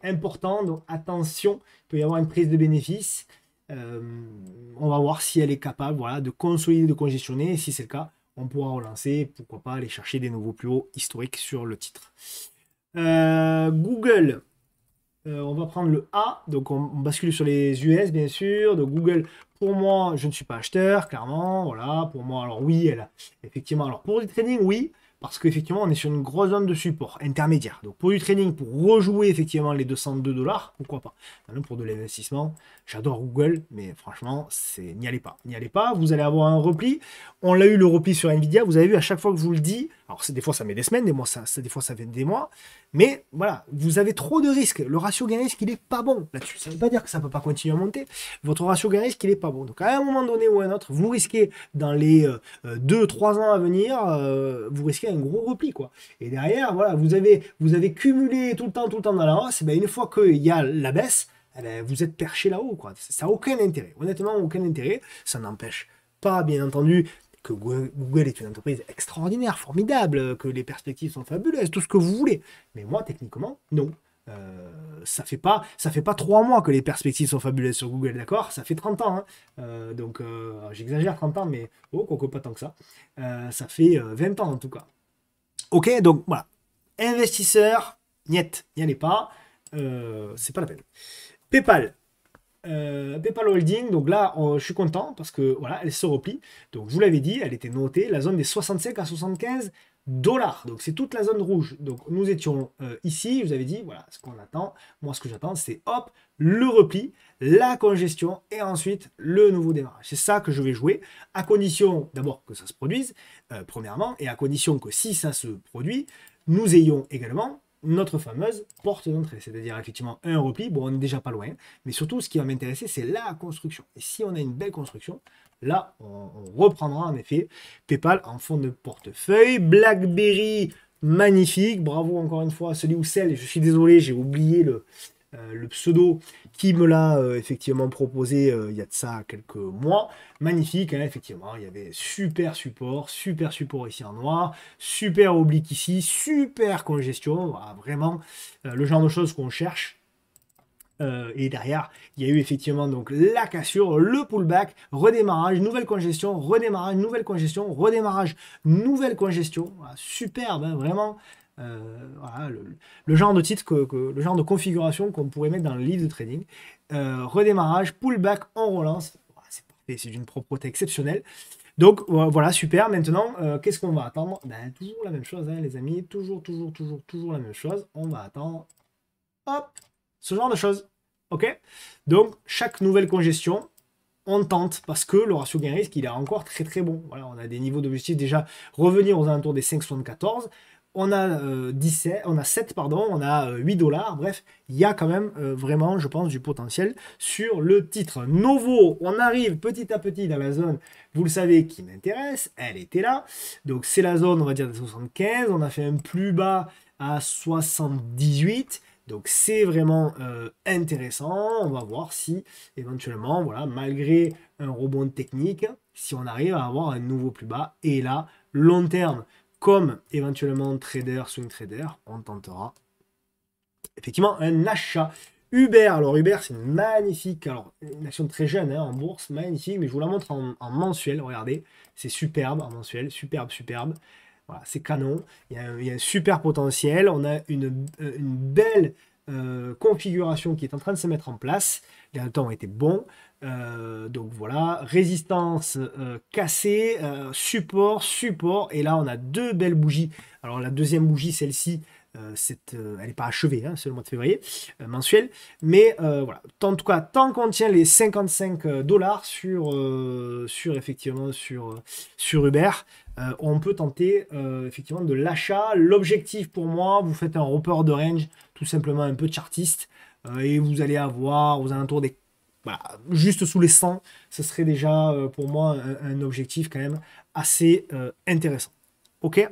important, donc attention, il peut y avoir une prise de bénéfice. Euh, on va voir si elle est capable, voilà, de consolider, de congestionner, et si c'est le cas, on pourra relancer, pourquoi pas aller chercher des nouveaux plus hauts historiques sur le titre. Google, on va prendre le A, donc on bascule sur les US bien sûr. De Google, pour moi, je ne suis pas acheteur, clairement. Voilà, pour moi, alors oui, effectivement, alors pour du trading, oui, parce qu'effectivement, on est sur une grosse zone de support intermédiaire. Donc pour du trading, pour rejouer effectivement les 202 dollars, pourquoi pas. Maintenant, pour de l'investissement, j'adore Google, mais franchement, n'y allez pas. N'y allez pas, vous allez avoir un repli. On l'a eu le repli sur Nvidia, vous avez vu à chaque fois que je vous le dis, alors des fois ça met des semaines, des mois, des fois ça fait des mois. Mais voilà, vous avez trop de risques. Le ratio gain-risque, il n'est pas bon là-dessus. Ça ne veut pas dire que ça ne peut pas continuer à monter. Votre ratio gain-risque, il n'est pas bon. Donc à un moment donné ou à un autre, vous risquez dans les 2-3 ans à venir, vous risquez un gros repli, quoi. Et derrière, voilà, vous avez cumulé tout le temps dans la hausse. Et bien, une fois qu'il y a la baisse, eh ben, vous êtes perché là-haut, quoi. Ça n'a aucun intérêt. Honnêtement, aucun intérêt. Ça n'empêche pas, bien entendu, que Google est une entreprise extraordinaire, formidable, que les perspectives sont fabuleuses, tout ce que vous voulez. Mais moi, techniquement, non. Ça fait pas 3 mois que les perspectives sont fabuleuses sur Google, d'accord? Ça fait 30 ans. Hein. Donc, j'exagère 30 ans, mais oh, quoique pas tant que ça. Ça fait 20 ans en tout cas. Ok, donc voilà. Investisseur, niet, n'y allez pas. C'est pas la peine. PayPal. PayPal Holding, donc là, je suis content parce que voilà, elle se replie. Donc, je vous l'avais dit, elle était notée, la zone des 65 à 75 dollars. Donc, c'est toute la zone rouge. Donc, nous étions ici, je vous avais dit, voilà, ce qu'on attend. Moi, ce que j'attends, c'est hop, le repli, la congestion et ensuite le nouveau démarrage. C'est ça que je vais jouer, à condition d'abord que ça se produise, premièrement, et à condition que si ça se produit, nous ayons également notre fameuse porte d'entrée, c'est-à-dire effectivement un repli, bon on n'est déjà pas loin, mais surtout ce qui va m'intéresser c'est la construction. Et si on a une belle construction, là on reprendra en effet PayPal en fond de portefeuille. BlackBerry, magnifique, bravo encore une fois à celui ou celle, je suis désolé j'ai oublié le pseudo qui me l'a effectivement proposé il y a de ça quelques mois. Magnifique, hein, effectivement. Il y avait super support ici en noir, super oblique ici, super congestion. Voilà, vraiment le genre de choses qu'on cherche. Et derrière, il y a eu effectivement donc la cassure, le pullback, redémarrage, nouvelle congestion, redémarrage, nouvelle congestion, redémarrage, nouvelle congestion. Voilà, superbe, hein, vraiment. Voilà, le genre de titre, le genre de configuration qu'on pourrait mettre dans le livre de trading. Redémarrage, pullback, on relance. Voilà, c'est parfait, c'est d'une propreté exceptionnelle. Donc voilà, super. Maintenant, qu'est-ce qu'on va attendre? Ben, toujours la même chose, hein, les amis. Toujours la même chose. On va attendre. Hop, ce genre de choses. Ok? Donc, chaque nouvelle congestion, on tente parce que le ratio gain-risque, il est encore très bon. Voilà, on a des niveaux d'objectif déjà revenir aux alentours des 5,74. On a 17, on a 7, pardon, on a 8 dollars. Bref, il y a quand même vraiment, je pense, du potentiel sur le titre. Novo, on arrive petit à petit dans la zone, vous le savez, qui m'intéresse. Elle était là. Donc, c'est la zone, on va dire, des 75. On a fait un plus bas à 78. Donc c'est vraiment intéressant. On va voir si éventuellement, voilà, malgré un rebond technique, si on arrive à avoir un nouveau plus bas. Et là, long terme, comme éventuellement trader, swing trader, on tentera effectivement un achat. Uber, alors Uber c'est une magnifique, alors une action très jeune hein, en bourse, magnifique, mais je vous la montre en mensuel, regardez, c'est superbe en mensuel, superbe. Voilà, c'est canon. Il y a un super potentiel. On a une belle configuration qui est en train de se mettre en place. Les résultats ont été bons. Donc voilà, résistance cassée, support. Et là, on a deux belles bougies. Alors la deuxième bougie, celle-ci, elle n'est pas achevée, hein, c'est le mois de février mensuel. Mais voilà, en tout cas, tant qu'on tient les 55 dollars effectivement sur Uber, on peut tenter effectivement de l'achat. L'objectif pour moi, vous faites un report de range, tout simplement un peu chartiste, et vous allez avoir aux alentours des voilà, juste sous les 100, ce serait déjà pour moi un objectif quand même assez intéressant. Ok.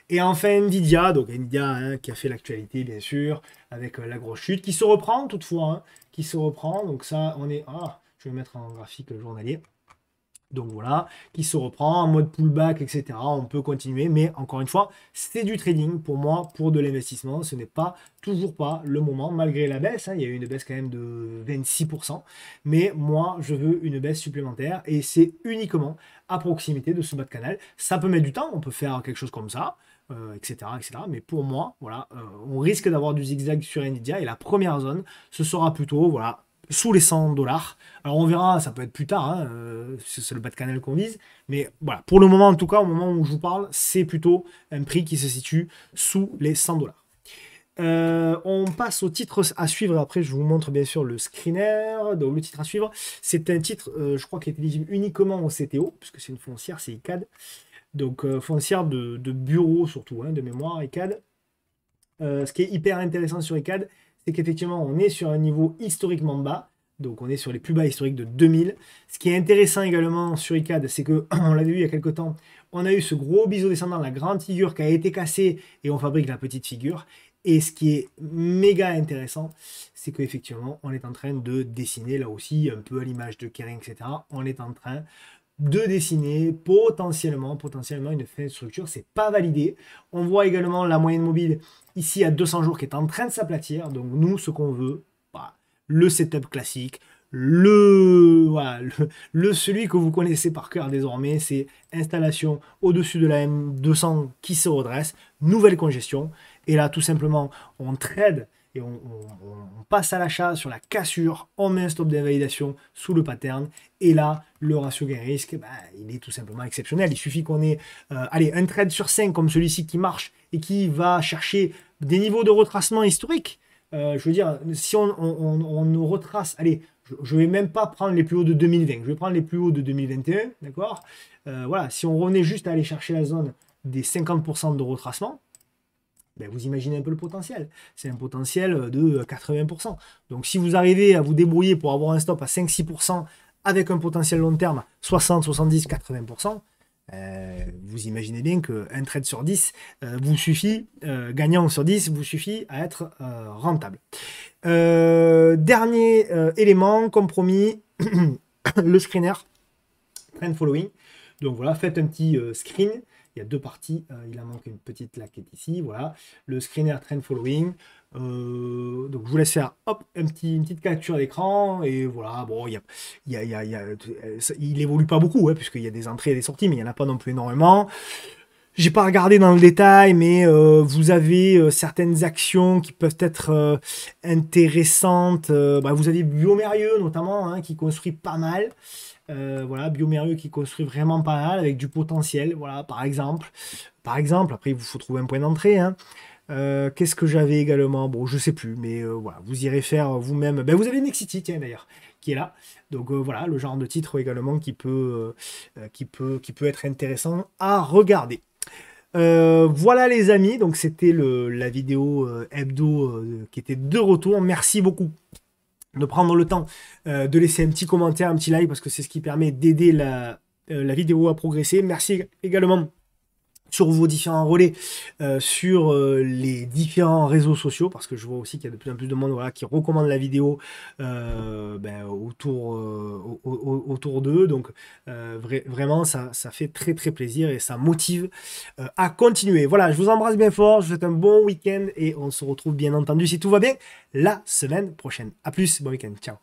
Et enfin Nvidia, donc Nvidia hein, qui a fait l'actualité bien sûr, avec la grosse chute, qui se reprend toutefois, hein, qui se reprend. Donc ça, on est... Ah, je vais mettre en graphique journalier. Donc voilà, qui se reprend en mode pullback, etc. On peut continuer, mais encore une fois, c'est du trading pour moi, pour de l'investissement. Ce n'est pas, toujours pas le moment, malgré la baisse. Hein, il y a eu une baisse quand même de 26%. Mais moi, je veux une baisse supplémentaire et c'est uniquement à proximité de ce bas de canal. Ça peut mettre du temps, on peut faire quelque chose comme ça. Etc., etc. Mais pour moi, voilà, on risque d'avoir du zigzag sur Nvidia et la première zone, ce sera plutôt voilà, sous les 100 dollars. Alors on verra, ça peut être plus tard, hein, c'est le bas de canal qu'on vise. Mais voilà, pour le moment, en tout cas, au moment où je vous parle, c'est plutôt un prix qui se situe sous les 100 dollars. On passe au titre à suivre. Après, je vous montre bien sûr le screener. Donc, le titre à suivre, c'est un titre, je crois, qui est éligible uniquement au CTO, puisque c'est une foncière, c'est ICAD. Donc foncière de bureau surtout, hein, de mémoire, ICAD. Ce qui est hyper intéressant sur ICAD, c'est qu'effectivement, on est sur un niveau historiquement bas. Donc on est sur les plus bas historiques de 2000. Ce qui est intéressant également sur ICAD, c'est que, on l'avait vu il y a quelques temps, on a eu ce gros biseau descendant, la grande figure qui a été cassée et on fabrique la petite figure. Et ce qui est méga intéressant, c'est qu'effectivement, on est en train de dessiner, là aussi, un peu à l'image de Kering, etc. On est en train de dessiner potentiellement une fin de structure. C'est pas validé. On voit également la moyenne mobile ici à 200 jours qui est en train de s'aplatir. Donc nous, ce qu'on veut, voilà, le setup classique, voilà, celui que vous connaissez par cœur désormais, c'est installation au-dessus de la M200 qui se redresse, nouvelle congestion. Et là, tout simplement, on trade et on passe à l'achat sur la cassure, on met un stop d'invalidation sous le pattern, et là, le ratio gain-risque, bah, il est tout simplement exceptionnel. Il suffit qu'on ait allez, un trade sur 5 comme celui-ci qui marche et qui va chercher des niveaux de retracement historiques. Je veux dire, si on nous retrace, allez, je ne vais même pas prendre les plus hauts de 2020, je vais prendre les plus hauts de 2021, d'accord. Voilà, si on revenait juste à aller chercher la zone des 50% de retracement, ben vous imaginez un peu le potentiel. C'est un potentiel de 80%. Donc si vous arrivez à vous débrouiller pour avoir un stop à 5-6% avec un potentiel long terme 60, 70, 80%, vous imaginez bien qu'un trade sur 10 vous suffit, gagnant sur 10 vous suffit à être rentable. Dernier élément, compromis, le screener, trend following. Donc voilà, faites un petit screen. Il y a deux parties, il en manque une petite là qui est ici, voilà, le screener trend following. Donc je vous laisse faire hop, une petite capture d'écran, et voilà, bon, il évolue pas beaucoup, hein, puisqu'il y a des entrées et des sorties, mais il n'y en a pas non plus énormément. J'ai pas regardé dans le détail, mais vous avez certaines actions qui peuvent être intéressantes. Vous avez Biomérieux notamment, hein, qui construit pas mal. Voilà, Biomérieux qui construit vraiment pas mal avec du potentiel. Voilà, par exemple. Après, il vous faut trouver un point d'entrée. Hein. Qu'est-ce que j'avais également? Bon, je sais plus, mais voilà, vous irez faire vous-même. Ben, vous avez Nexity, tiens d'ailleurs, qui est là. Donc voilà, le genre de titre également qui peut être intéressant à regarder. Voilà les amis, donc c'était la vidéo hebdo qui était de retour. Merci beaucoup de prendre le temps de laisser un petit commentaire, un petit like, parce que c'est ce qui permet d'aider la vidéo à progresser. Merci également sur vos différents relais, sur les différents réseaux sociaux, parce que je vois aussi qu'il y a de plus en plus de monde, voilà, qui recommande la vidéo autour d'eux. Donc vraiment, ça fait très très plaisir et ça motive à continuer. Voilà, je vous embrasse bien fort, je vous souhaite un bon week-end et on se retrouve bien entendu, si tout va bien, la semaine prochaine. A plus, bon week-end, ciao.